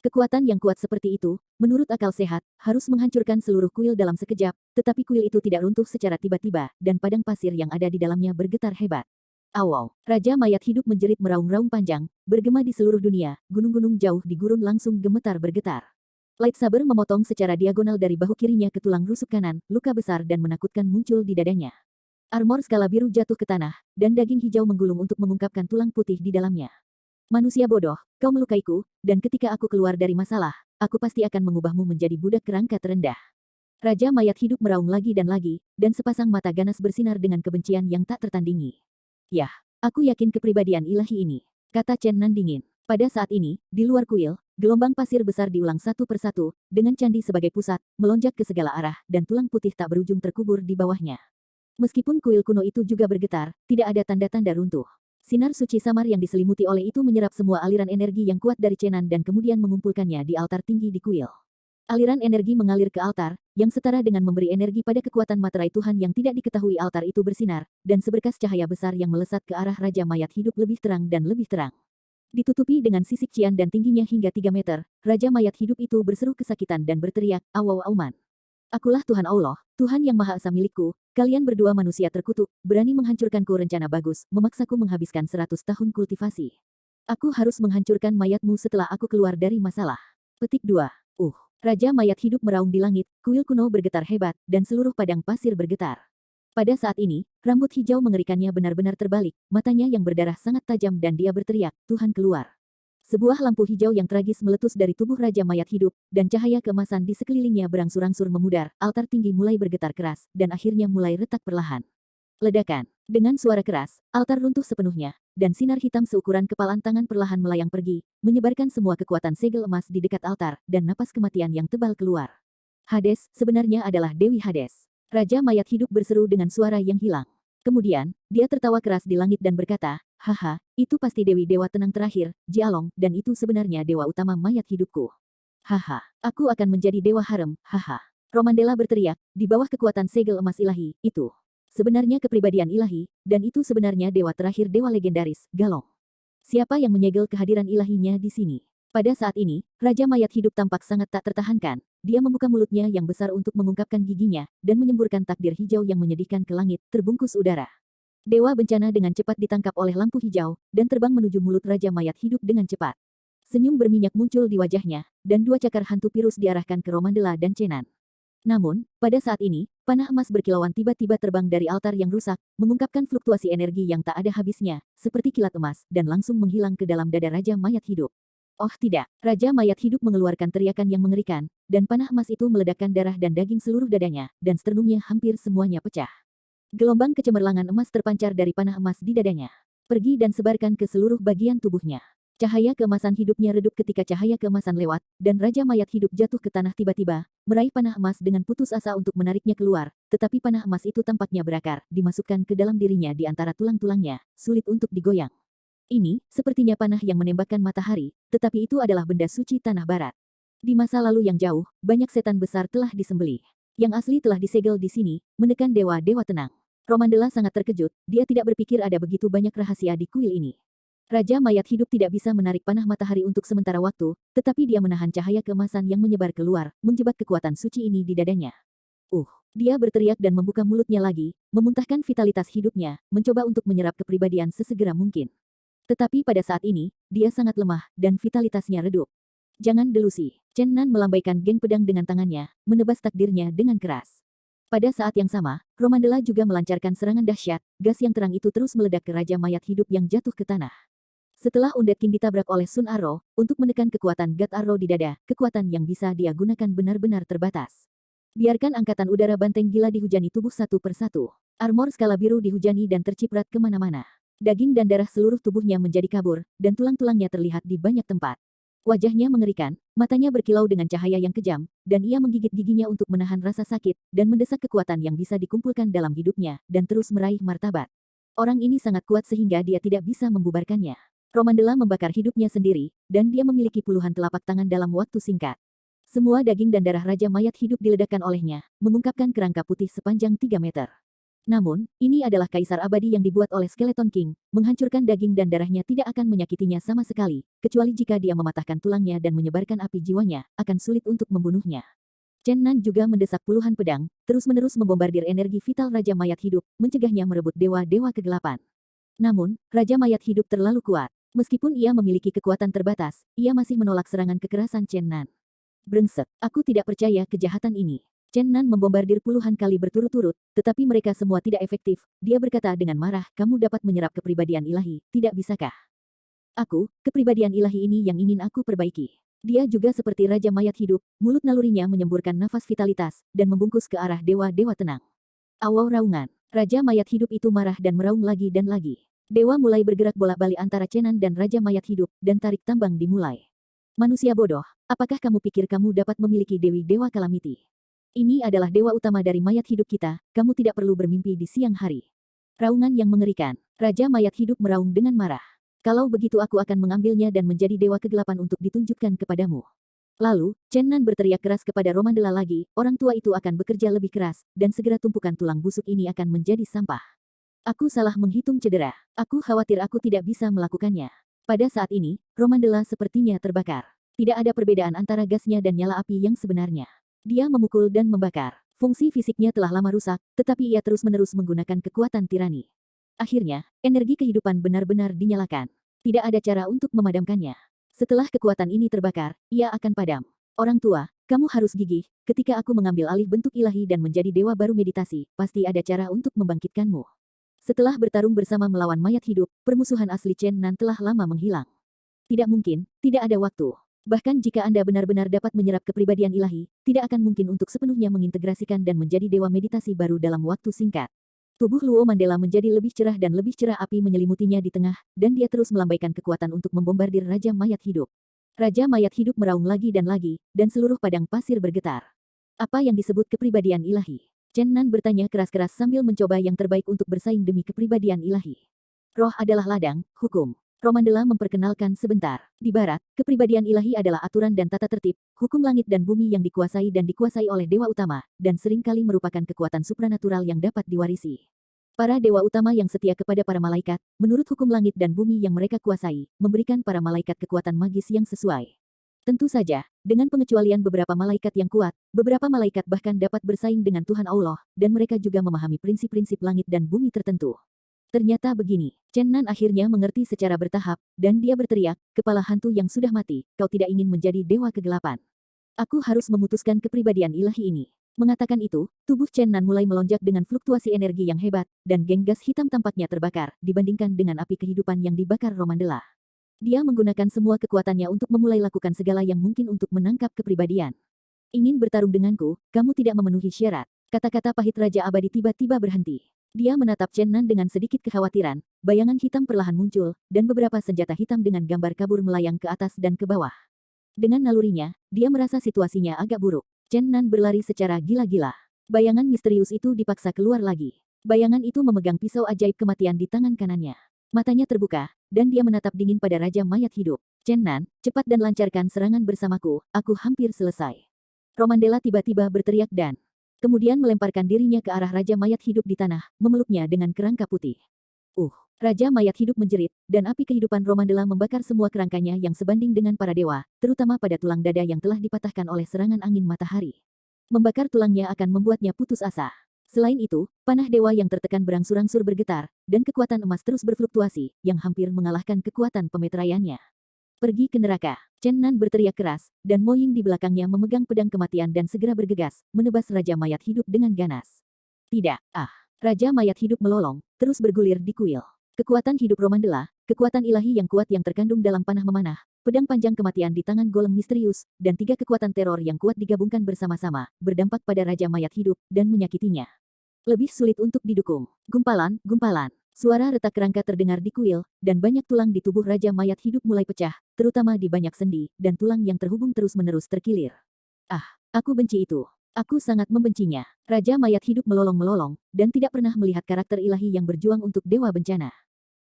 Kekuatan yang kuat seperti itu, menurut akal sehat, harus menghancurkan seluruh kuil dalam sekejap, tetapi kuil itu tidak runtuh secara tiba-tiba, dan padang pasir yang ada di dalamnya bergetar hebat. Awal, Raja Mayat Hidup menjerit meraung-raung panjang, bergema di seluruh dunia, gunung-gunung jauh di gurun langsung gemetar bergetar. Lightsaber memotong secara diagonal dari bahu kirinya ke tulang rusuk kanan, luka besar dan menakutkan muncul di dadanya. Armor skala biru jatuh ke tanah, dan daging hijau menggulung untuk mengungkapkan tulang putih di dalamnya. Manusia bodoh, kau melukaiku, dan ketika aku keluar dari masalah, aku pasti akan mengubahmu menjadi budak kerangka terendah. Raja Mayat Hidup meraung lagi, dan sepasang mata ganas bersinar dengan kebencian yang tak tertandingi. Yah, aku yakin kepribadian ilahi ini, kata Chen Nan dingin. Pada saat ini, di luar kuil, gelombang pasir besar diulang satu persatu, dengan candi sebagai pusat, melonjak ke segala arah, dan tulang putih tak berujung terkubur di bawahnya. Meskipun kuil kuno itu juga bergetar, tidak ada tanda-tanda runtuh. Sinar suci samar yang diselimuti oleh itu menyerap semua aliran energi yang kuat dari Chenan dan kemudian mengumpulkannya di altar tinggi di kuil. Aliran energi mengalir ke altar, yang setara dengan memberi energi pada kekuatan materai Tuhan yang tidak diketahui. Altar itu bersinar, dan seberkas cahaya besar yang melesat ke arah Raja Mayat Hidup lebih terang dan lebih terang. Ditutupi dengan sisik cian dan tingginya hingga 3 meter, Raja Mayat Hidup itu berseru kesakitan dan berteriak, "Awau-auman. Akulah Tuhan Allah, Tuhan yang Maha Esa milikku, kalian berdua manusia terkutuk, berani menghancurkanku rencana bagus, memaksaku menghabiskan 100 tahun kultivasi. Aku harus menghancurkan mayatmu setelah aku keluar dari masalah." Petik 2. Raja Mayat Hidup meraung di langit, kuil kuno bergetar hebat, dan seluruh padang pasir bergetar. Pada saat ini, rambut hijau mengerikannya benar-benar terbalik, matanya yang berdarah sangat tajam dan dia berteriak, "Tuhan keluar." Sebuah lampu hijau yang tragis meletus dari tubuh Raja Mayat Hidup, dan cahaya keemasan di sekelilingnya berangsur-angsur memudar, altar tinggi mulai bergetar keras, dan akhirnya mulai retak perlahan. Ledakan. Dengan suara keras, altar runtuh sepenuhnya, dan sinar hitam seukuran kepalan tangan perlahan melayang pergi, menyebarkan semua kekuatan segel emas di dekat altar, dan napas kematian yang tebal keluar. Hades, sebenarnya adalah Dewi Hades. Raja Mayat Hidup berseru dengan suara yang hilang. Kemudian, dia tertawa keras di langit dan berkata, "Haha, itu pasti Dewi Dewa Tenang terakhir, Jialong, dan itu sebenarnya Dewa Utama Mayat Hidupku. Haha, aku akan menjadi Dewa Harem, haha." Romandela berteriak, di bawah kekuatan segel emas ilahi, itu sebenarnya kepribadian ilahi, dan itu sebenarnya Dewa terakhir Dewa legendaris, Galong. Siapa yang menyegel kehadiran ilahinya di sini? Pada saat ini, Raja Mayat Hidup tampak sangat tak tertahankan. Dia membuka mulutnya yang besar untuk mengungkapkan giginya, dan menyemburkan takdir hijau yang menyedihkan ke langit, terbungkus udara. Dewa bencana dengan cepat ditangkap oleh lampu hijau, dan terbang menuju mulut Raja Mayat Hidup dengan cepat. Senyum berminyak muncul di wajahnya, dan 2 cakar hantu pirus diarahkan ke Romandela dan Chenan. Namun, pada saat ini, panah emas berkilauan tiba-tiba terbang dari altar yang rusak, mengungkapkan fluktuasi energi yang tak ada habisnya, seperti kilat emas, dan langsung menghilang ke dalam dada Raja Mayat Hidup. Oh tidak, Raja Mayat Hidup mengeluarkan teriakan yang mengerikan, dan panah emas itu meledakkan darah dan daging seluruh dadanya, dan sternumnya hampir semuanya pecah. Gelombang kecemerlangan emas terpancar dari panah emas di dadanya. Pergi dan sebarkan ke seluruh bagian tubuhnya. Cahaya keemasan hidupnya redup ketika cahaya keemasan lewat, dan Raja Mayat Hidup jatuh ke tanah tiba-tiba, meraih panah emas dengan putus asa untuk menariknya keluar, tetapi panah emas itu tampaknya berakar, dimasukkan ke dalam dirinya di antara tulang-tulangnya, sulit untuk digoyang. Ini, sepertinya panah yang menembakkan matahari, tetapi itu adalah benda suci tanah barat. Di masa lalu yang jauh, banyak setan besar telah disembelih. Yang asli telah disegel di sini, menekan dewa-dewa tenang. Romandela sangat terkejut, dia tidak berpikir ada begitu banyak rahasia di kuil ini. Raja Mayat Hidup tidak bisa menarik panah matahari untuk sementara waktu, tetapi dia menahan cahaya keemasan yang menyebar keluar, menjebak kekuatan suci ini di dadanya. Dia berteriak dan membuka mulutnya lagi, memuntahkan vitalitas hidupnya, mencoba untuk menyerap kepribadian sesegera mungkin. Tetapi pada saat ini, dia sangat lemah, dan vitalitasnya redup. "Jangan delusi. Chen Nan melambaikan geng pedang dengan tangannya, menebas takdirnya dengan keras. Pada saat yang sama, Romandela juga melancarkan serangan dahsyat, gas yang terang itu terus meledak ke Raja Mayat Hidup yang jatuh ke tanah. Setelah Undead King ditabrak oleh Sun Arrow, untuk menekan kekuatan God Arrow di dada, kekuatan yang bisa dia gunakan benar-benar terbatas. Biarkan angkatan udara banteng gila dihujani tubuh satu persatu. Armor skala biru dihujani dan terciprat kemana-mana. Daging dan darah seluruh tubuhnya menjadi kabur, dan tulang-tulangnya terlihat di banyak tempat. Wajahnya mengerikan, matanya berkilau dengan cahaya yang kejam, dan ia menggigit giginya untuk menahan rasa sakit, dan mendesak kekuatan yang bisa dikumpulkan dalam hidupnya, dan terus meraih martabat. Orang ini sangat kuat sehingga dia tidak bisa membubarkannya. Romandela membakar hidupnya sendiri, dan dia memiliki puluhan telapak tangan dalam waktu singkat. Semua daging dan darah Raja Mayat Hidup diledakkan olehnya, mengungkapkan kerangka putih sepanjang 3 meter. Namun, ini adalah kaisar abadi yang dibuat oleh Skeleton King, menghancurkan daging dan darahnya tidak akan menyakitinya sama sekali, kecuali jika dia mematahkan tulangnya dan menyebarkan api jiwanya, akan sulit untuk membunuhnya. Chen Nan juga mendesak puluhan pedang, terus-menerus membombardir energi vital Raja Mayat Hidup, mencegahnya merebut dewa-dewa kegelapan. Namun, Raja Mayat Hidup terlalu kuat. Meskipun ia memiliki kekuatan terbatas, ia masih menolak serangan kekerasan Chen Nan. Brengsek, aku tidak percaya kejahatan ini. Chen Nan membombardir puluhan kali berturut-turut, tetapi mereka semua tidak efektif. Dia berkata dengan marah, kamu dapat menyerap kepribadian ilahi, tidak bisakah? Aku, kepribadian ilahi ini yang ingin aku perbaiki. Dia juga seperti Raja Mayat Hidup, mulut nalurinya menyemburkan nafas vitalitas, dan membungkus ke arah dewa-dewa tenang. Awau raungan, Raja Mayat Hidup itu marah dan meraung lagi dan lagi. Dewa mulai bergerak bolak-balik antara Chen Nan dan Raja Mayat Hidup, dan tarik tambang dimulai. Manusia bodoh, apakah kamu pikir kamu dapat memiliki Dewi Dewa Kalamiti? Ini adalah dewa utama dari mayat hidup kita, kamu tidak perlu bermimpi di siang hari. Raungan yang mengerikan, Raja Mayat Hidup meraung dengan marah. Kalau begitu aku akan mengambilnya dan menjadi dewa kegelapan untuk ditunjukkan kepadamu. Lalu, Chen Nan berteriak keras kepada Romandela lagi, orang tua itu akan bekerja lebih keras, dan segera tumpukan tulang busuk ini akan menjadi sampah. Aku salah menghitung cedera, aku khawatir aku tidak bisa melakukannya. Pada saat ini, Romandela sepertinya terbakar. Tidak ada perbedaan antara gasnya dan nyala api yang sebenarnya. Dia memukul dan membakar. Fungsi fisiknya telah lama rusak, tetapi ia terus-menerus menggunakan kekuatan tirani. Akhirnya, energi kehidupan benar-benar dinyalakan. Tidak ada cara untuk memadamkannya. Setelah kekuatan ini terbakar, ia akan padam. Orang tua, kamu harus gigih. Ketika aku mengambil alih bentuk ilahi dan menjadi dewa baru meditasi, pasti ada cara untuk membangkitkanmu. Setelah bertarung bersama melawan mayat hidup, permusuhan asli Chen Nan telah lama menghilang. Tidak mungkin, tidak ada waktu. Bahkan jika Anda benar-benar dapat menyerap kepribadian ilahi, tidak akan mungkin untuk sepenuhnya mengintegrasikan dan menjadi dewa meditasi baru dalam waktu singkat. Tubuh Luo Mandela menjadi lebih cerah dan lebih cerah api menyelimutinya di tengah, dan dia terus melambaikan kekuatan untuk membombardir Raja Mayat Hidup. Raja Mayat Hidup meraung lagi, dan seluruh padang pasir bergetar. Apa yang disebut kepribadian ilahi? Chen Nan bertanya keras-keras sambil mencoba yang terbaik untuk bersaing demi kepribadian ilahi. Roh adalah ladang, hukum. Romandela memperkenalkan sebentar. Di barat, kepribadian ilahi adalah aturan dan tata tertib, hukum langit dan bumi yang dikuasai dan dikuasai oleh dewa utama, dan seringkali merupakan kekuatan supranatural yang dapat diwarisi. Para dewa utama yang setia kepada para malaikat, menurut hukum langit dan bumi yang mereka kuasai, memberikan para malaikat kekuatan magis yang sesuai. Tentu saja, dengan pengecualian beberapa malaikat yang kuat, beberapa malaikat bahkan dapat bersaing dengan Tuhan Allah, dan mereka juga memahami prinsip-prinsip langit dan bumi tertentu. Ternyata begini, Chen Nan akhirnya mengerti secara bertahap, dan dia berteriak, kepala hantu yang sudah mati, kau tidak ingin menjadi dewa kegelapan. Aku harus memutuskan kepribadian ilahi ini. Mengatakan itu, tubuh Chen Nan mulai melonjak dengan fluktuasi energi yang hebat, dan geng gas hitam tampaknya terbakar, dibandingkan dengan api kehidupan yang dibakar Romandela. Dia menggunakan semua kekuatannya untuk memulai lakukan segala yang mungkin untuk menangkap kepribadian. Ingin bertarung denganku, kamu tidak memenuhi syarat. Kata-kata pahit Raja Abadi tiba-tiba berhenti. Dia menatap Chen Nan dengan sedikit kekhawatiran, bayangan hitam perlahan muncul, dan beberapa senjata hitam dengan gambar kabur melayang ke atas dan ke bawah. Dengan nalurinya, dia merasa situasinya agak buruk. Chen Nan berlari secara gila-gila. Bayangan misterius itu dipaksa keluar lagi. Bayangan itu memegang pisau ajaib kematian di tangan kanannya. Matanya terbuka, dan dia menatap dingin pada Raja Mayat Hidup. Chen Nan, cepat dan lancarkan serangan bersamaku, aku hampir selesai. Romandela tiba-tiba berteriak dan kemudian melemparkan dirinya ke arah Raja Mayat Hidup di tanah, memeluknya dengan kerangka putih. Raja Mayat Hidup menjerit, dan api kehidupan Romandela membakar semua kerangkanya yang sebanding dengan para dewa, terutama pada tulang dada yang telah dipatahkan oleh serangan angin matahari. Membakar tulangnya akan membuatnya putus asa. Selain itu, panah dewa yang tertekan berangsur-angsur bergetar, dan kekuatan emas terus berfluktuasi, yang hampir mengalahkan kekuatan pemeteraiannya. Pergi ke neraka. Chen Nan berteriak keras, dan Mo Ying di belakangnya memegang pedang kematian dan segera bergegas, menebas Raja Mayat Hidup dengan ganas. Tidak, Raja Mayat Hidup melolong, terus bergulir di kuil. Kekuatan hidup Romandela, kekuatan ilahi yang kuat yang terkandung dalam panah memanah, pedang panjang kematian di tangan golem misterius, dan 3 kekuatan teror yang kuat digabungkan bersama-sama, berdampak pada Raja Mayat Hidup, dan menyakitinya. Lebih sulit untuk didukung. Gumpalan, gumpalan. Suara retak kerangka terdengar di kuil, dan banyak tulang di tubuh Raja Mayat Hidup mulai pecah, terutama di banyak sendi, dan tulang yang terhubung terus-menerus terkilir. Aku benci itu. Aku sangat membencinya. Raja Mayat Hidup melolong-melolong, dan tidak pernah melihat karakter ilahi yang berjuang untuk Dewa Bencana.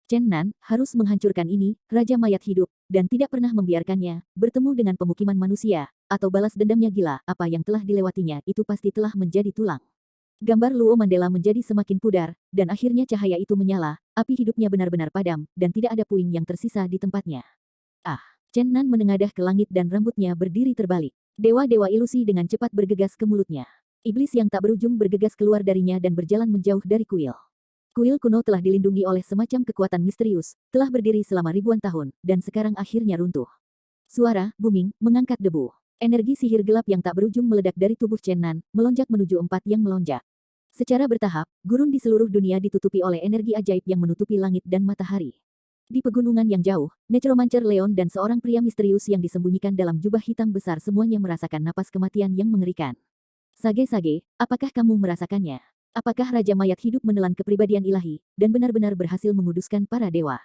Chen Nan harus menghancurkan ini, Raja Mayat Hidup, dan tidak pernah membiarkannya bertemu dengan pemukiman manusia, atau balas dendamnya gila, apa yang telah dilewatinya itu pasti telah menjadi tulang. Gambar Luo Mandela menjadi semakin pudar, dan akhirnya cahaya itu menyala, api hidupnya benar-benar padam, dan tidak ada puing yang tersisa di tempatnya. Chen Nan menengadah ke langit dan rambutnya berdiri terbalik. Dewa-dewa ilusi dengan cepat bergegas ke mulutnya. Iblis yang tak berujung bergegas keluar darinya dan berjalan menjauh dari kuil. Kuil kuno telah dilindungi oleh semacam kekuatan misterius, telah berdiri selama ribuan tahun, dan sekarang akhirnya runtuh. Suara, booming, mengangkat debu. Energi sihir gelap yang tak berujung meledak dari tubuh Chen Nan, melonjak menuju 4 yang melonjak. Secara bertahap, gurun di seluruh dunia ditutupi oleh energi ajaib yang menutupi langit dan matahari. Di pegunungan yang jauh, Necromancer Leon dan seorang pria misterius yang disembunyikan dalam jubah hitam besar semuanya merasakan napas kematian yang mengerikan. Sage-sage, apakah kamu merasakannya? Apakah Raja Mayat Hidup menelan kepribadian ilahi, dan benar-benar berhasil menguduskan para dewa?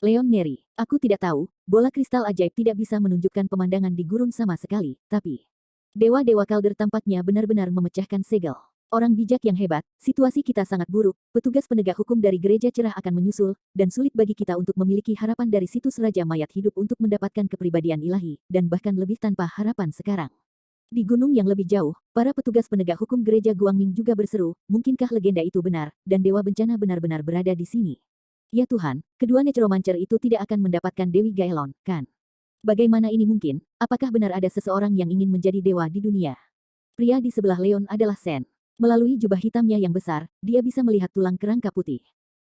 Leon ngeri. Aku tidak tahu, bola kristal ajaib tidak bisa menunjukkan pemandangan di gurun sama sekali, tapi dewa-dewa kalder tampaknya benar-benar memecahkan segel. Orang bijak yang hebat, situasi kita sangat buruk, petugas penegak hukum dari gereja cerah akan menyusul, dan sulit bagi kita untuk memiliki harapan dari situs Raja Mayat Hidup untuk mendapatkan kepribadian ilahi, dan bahkan lebih tanpa harapan sekarang. Di gunung yang lebih jauh, para petugas penegak hukum gereja Guangming juga berseru, mungkinkah legenda itu benar, dan Dewa Bencana benar-benar berada di sini? Ya Tuhan, kedua Necromancer itu tidak akan mendapatkan Dewi Gaelon, kan? Bagaimana ini mungkin? Apakah benar ada seseorang yang ingin menjadi dewa di dunia? Pria di sebelah Leon adalah Sen. Melalui jubah hitamnya yang besar, dia bisa melihat tulang kerangka putih.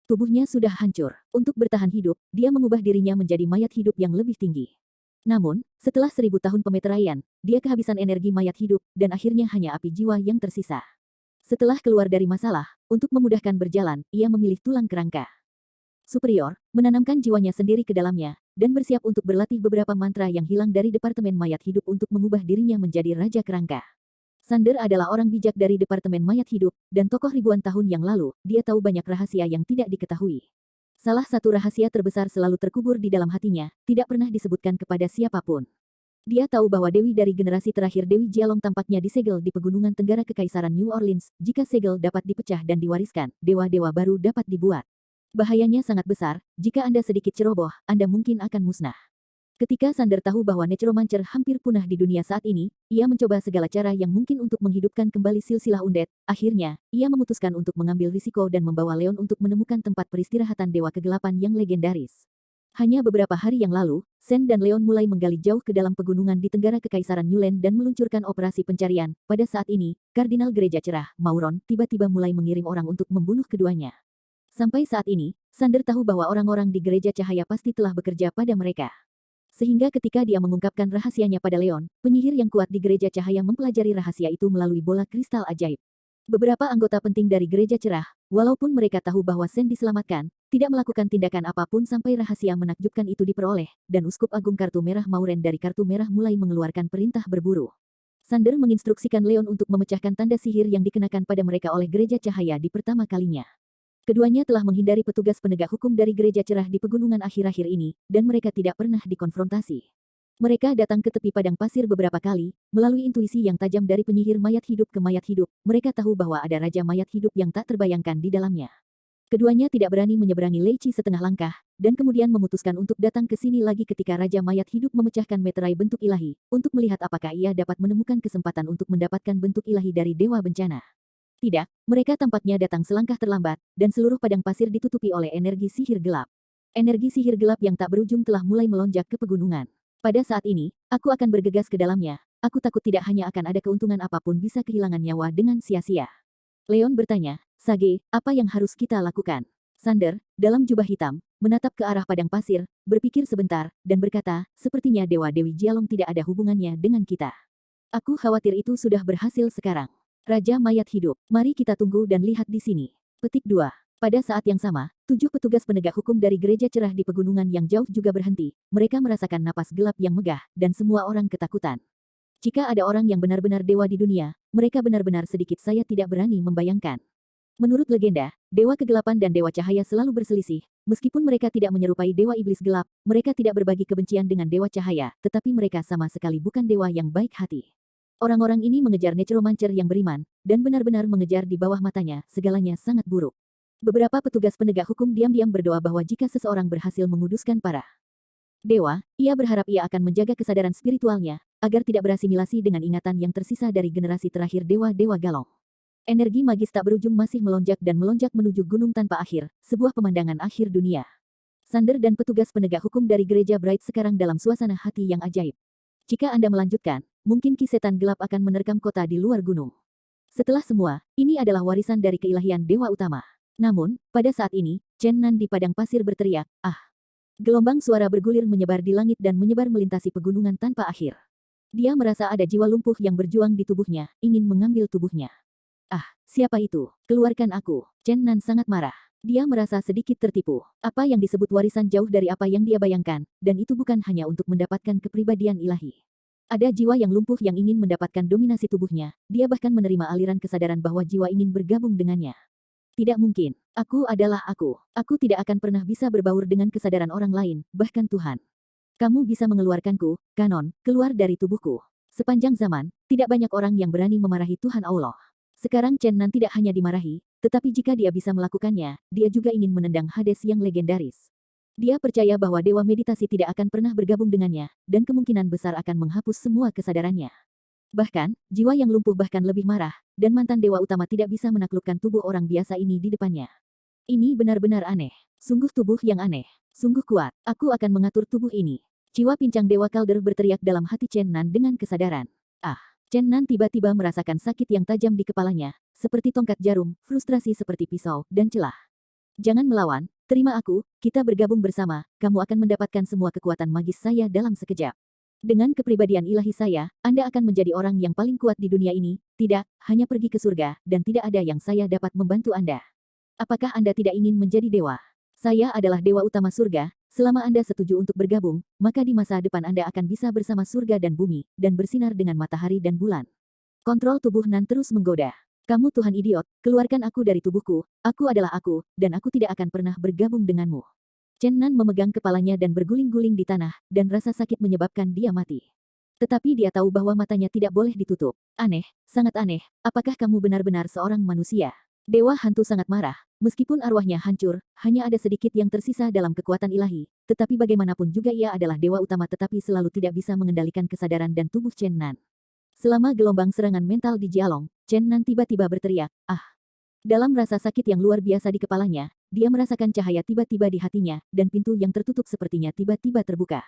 Tubuhnya sudah hancur. Untuk bertahan hidup, dia mengubah dirinya menjadi mayat hidup yang lebih tinggi. Namun, setelah 1000 tahun pemeteraian, dia kehabisan energi mayat hidup, dan akhirnya hanya api jiwa yang tersisa. Setelah keluar dari masalah, untuk memudahkan berjalan, ia memilih tulang kerangka superior, menanamkan jiwanya sendiri ke dalamnya, dan bersiap untuk berlatih beberapa mantra yang hilang dari Departemen Mayat Hidup untuk mengubah dirinya menjadi Raja Kerangka. Sander adalah orang bijak dari Departemen Mayat Hidup, dan tokoh ribuan tahun yang lalu, dia tahu banyak rahasia yang tidak diketahui. Salah satu rahasia terbesar selalu terkubur di dalam hatinya, tidak pernah disebutkan kepada siapapun. Dia tahu bahwa dewi dari generasi terakhir Dewi Jialong tampaknya disegel di pegunungan tenggara Kekaisaran New Orleans. Jika segel dapat dipecah dan diwariskan, dewa-dewa baru dapat dibuat. Bahayanya sangat besar, jika Anda sedikit ceroboh, Anda mungkin akan musnah. Ketika Sander tahu bahwa Necromancer hampir punah di dunia saat ini, ia mencoba segala cara yang mungkin untuk menghidupkan kembali silsilah undead. Akhirnya, ia memutuskan untuk mengambil risiko dan membawa Leon untuk menemukan tempat peristirahatan Dewa Kegelapan yang legendaris. Hanya beberapa hari yang lalu, Sen dan Leon mulai menggali jauh ke dalam pegunungan di tenggara Kekaisaran Yulen dan meluncurkan operasi pencarian. Pada saat ini, Kardinal Gereja Cerah, Mauron, tiba-tiba mulai mengirim orang untuk membunuh keduanya. Sampai saat ini, Sander tahu bahwa orang-orang di Gereja Cahaya pasti telah bekerja pada mereka. Sehingga ketika dia mengungkapkan rahasianya pada Leon, penyihir yang kuat di Gereja Cahaya mempelajari rahasia itu melalui bola kristal ajaib. Beberapa anggota penting dari Gereja Cerah, walaupun mereka tahu bahwa Sen diselamatkan, tidak melakukan tindakan apapun sampai rahasia menakjubkan itu diperoleh, dan Uskup Agung Kartu Merah Mauren dari Kartu Merah mulai mengeluarkan perintah berburu. Sander menginstruksikan Leon untuk memecahkan tanda sihir yang dikenakan pada mereka oleh Gereja Cahaya di pertama kalinya. Keduanya telah menghindari petugas penegak hukum dari Gereja Cerah di pegunungan akhir-akhir ini, dan mereka tidak pernah dikonfrontasi. Mereka datang ke tepi padang pasir beberapa kali, melalui intuisi yang tajam dari penyihir mayat hidup ke mayat hidup, mereka tahu bahwa ada Raja Mayat Hidup yang tak terbayangkan di dalamnya. Keduanya tidak berani menyeberangi Leici setengah langkah, dan kemudian memutuskan untuk datang ke sini lagi ketika Raja Mayat Hidup memecahkan meterai bentuk ilahi, untuk melihat apakah ia dapat menemukan kesempatan untuk mendapatkan bentuk ilahi dari Dewa Bencana. Tidak, mereka tampaknya datang selangkah terlambat, dan seluruh padang pasir ditutupi oleh energi sihir gelap. Energi sihir gelap yang tak berujung telah mulai melonjak ke pegunungan. Pada saat ini, aku akan bergegas ke dalamnya. Aku takut tidak hanya akan ada keuntungan apapun bisa kehilangan nyawa dengan sia-sia. Leon bertanya, Sage, apa yang harus kita lakukan? Sander, dalam jubah hitam, menatap ke arah padang pasir, berpikir sebentar, dan berkata, sepertinya Dewa Dewi Jialong tidak ada hubungannya dengan kita. Aku khawatir itu sudah berhasil sekarang. Raja mayat hidup. Mari kita tunggu dan lihat di sini. Petik 2. Pada saat yang sama, 7 petugas penegak hukum dari gereja cerah di pegunungan yang jauh juga berhenti. Mereka merasakan napas gelap yang megah, dan semua orang ketakutan. Jika ada orang yang benar-benar dewa di dunia, mereka benar-benar sedikit saya tidak berani membayangkan. Menurut legenda, Dewa Kegelapan dan Dewa Cahaya selalu berselisih. Meskipun mereka tidak menyerupai Dewa Iblis Gelap, mereka tidak berbagi kebencian dengan Dewa Cahaya, tetapi mereka sama sekali bukan dewa yang baik hati. Orang-orang ini mengejar necromancer yang beriman, dan benar-benar mengejar di bawah matanya, segalanya sangat buruk. Beberapa petugas penegak hukum diam-diam berdoa bahwa jika seseorang berhasil menguduskan para dewa, ia berharap ia akan menjaga kesadaran spiritualnya, agar tidak berasimilasi dengan ingatan yang tersisa dari generasi terakhir dewa-dewa Galong. Energi magis tak berujung masih melonjak dan melonjak menuju gunung tanpa akhir, sebuah pemandangan akhir dunia. Sander dan petugas penegak hukum dari gereja Bright sekarang dalam suasana hati yang ajaib. Jika Anda melanjutkan, mungkin Ki Setan Gelap akan menerkam kota di luar gunung. Setelah semua, ini adalah warisan dari keilahian Dewa Utama. Namun, pada saat ini, Chen Nan di padang pasir berteriak, "Ah!" Gelombang suara bergulir menyebar di langit dan menyebar melintasi pegunungan tanpa akhir. Dia merasa ada jiwa lumpuh yang berjuang di tubuhnya, ingin mengambil tubuhnya. "Ah, siapa itu? Keluarkan aku!" Chen Nan sangat marah. Dia merasa sedikit tertipu. Apa yang disebut warisan jauh dari apa yang dia bayangkan, dan itu bukan hanya untuk mendapatkan kepribadian ilahi. Ada jiwa yang lumpuh yang ingin mendapatkan dominasi tubuhnya, dia bahkan menerima aliran kesadaran bahwa jiwa ingin bergabung dengannya. Tidak mungkin. Aku adalah aku. Aku tidak akan pernah bisa berbaur dengan kesadaran orang lain, bahkan Tuhan. Kamu bisa mengeluarkanku, Kanon, keluar dari tubuhku. Sepanjang zaman, tidak banyak orang yang berani memarahi Tuhan Allah. Sekarang Chen Nan tidak hanya dimarahi, tetapi jika dia bisa melakukannya, dia juga ingin menendang Hades yang legendaris. Dia percaya bahwa Dewa Meditasi tidak akan pernah bergabung dengannya, dan kemungkinan besar akan menghapus semua kesadarannya. Bahkan, jiwa yang lumpuh bahkan lebih marah, dan mantan Dewa Utama tidak bisa menaklukkan tubuh orang biasa ini di depannya. Ini benar-benar aneh. Sungguh tubuh yang aneh. Sungguh kuat. Aku akan mengatur tubuh ini. Jiwa pincang Dewa Kalder berteriak dalam hati Chen Nan dengan kesadaran. Ah! Chen Nan tiba-tiba merasakan sakit yang tajam di kepalanya, seperti tongkat jarum, frustrasi seperti pisau, dan celah. Jangan melawan, terima aku, kita bergabung bersama, kamu akan mendapatkan semua kekuatan magis saya dalam sekejap. Dengan kepribadian ilahi saya, Anda akan menjadi orang yang paling kuat di dunia ini, tidak, hanya pergi ke surga, dan tidak ada yang saya dapat membantu Anda. Apakah Anda tidak ingin menjadi dewa? Saya adalah Dewa Utama Surga, selama Anda setuju untuk bergabung, maka di masa depan Anda akan bisa bersama surga dan bumi, dan bersinar dengan matahari dan bulan. Kontrol tubuh Nan terus menggoda. Kamu Tuhan idiot, keluarkan aku dari tubuhku, aku adalah aku, dan aku tidak akan pernah bergabung denganmu. Chen Nan memegang kepalanya dan berguling-guling di tanah, dan rasa sakit menyebabkan dia mati. Tetapi dia tahu bahwa matanya tidak boleh ditutup. Aneh, sangat aneh, apakah kamu benar-benar seorang manusia? Dewa hantu sangat marah, meskipun arwahnya hancur, hanya ada sedikit yang tersisa dalam kekuatan ilahi, tetapi bagaimanapun juga ia adalah dewa utama tetapi selalu tidak bisa mengendalikan kesadaran dan tubuh Chen Nan. Selama gelombang serangan mental di Jialong, Chen Nan tiba-tiba berteriak, "Ah!" Dalam rasa sakit yang luar biasa di kepalanya, dia merasakan cahaya tiba-tiba di hatinya, dan pintu yang tertutup sepertinya tiba-tiba terbuka.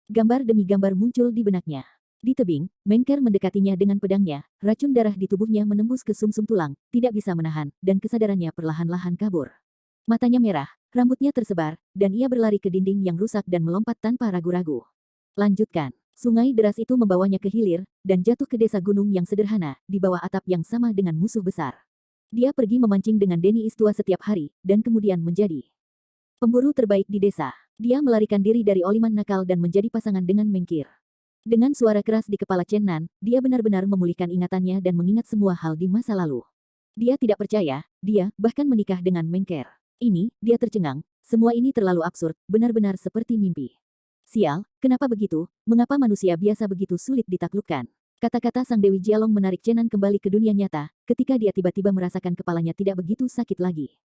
Gambar demi gambar muncul di benaknya. Di tebing, Mengker mendekatinya dengan pedangnya, racun darah di tubuhnya menembus ke sumsum tulang, tidak bisa menahan, dan kesadarannya perlahan-lahan kabur. Matanya merah, rambutnya tersebar, dan ia berlari ke dinding yang rusak dan melompat tanpa ragu-ragu. Lanjutkan. Sungai deras itu membawanya ke hilir, dan jatuh ke desa gunung yang sederhana, di bawah atap yang sama dengan musuh besar. Dia pergi memancing dengan Deni Istua setiap hari, dan kemudian menjadi pemburu terbaik di desa. Dia melarikan diri dari Oliman nakal dan menjadi pasangan dengan Mengkir. Dengan suara keras di kepala Chen Nan, dia benar-benar memulihkan ingatannya dan mengingat semua hal di masa lalu. Dia tidak percaya, dia bahkan menikah dengan Mengker. Ini, dia tercengang, semua ini terlalu absurd, benar-benar seperti mimpi. Sial, kenapa begitu? Mengapa manusia biasa begitu sulit ditaklukkan? Kata-kata Sang Dewi Jialong menarik Chen Nan kembali ke dunia nyata, ketika dia tiba-tiba merasakan kepalanya tidak begitu sakit lagi.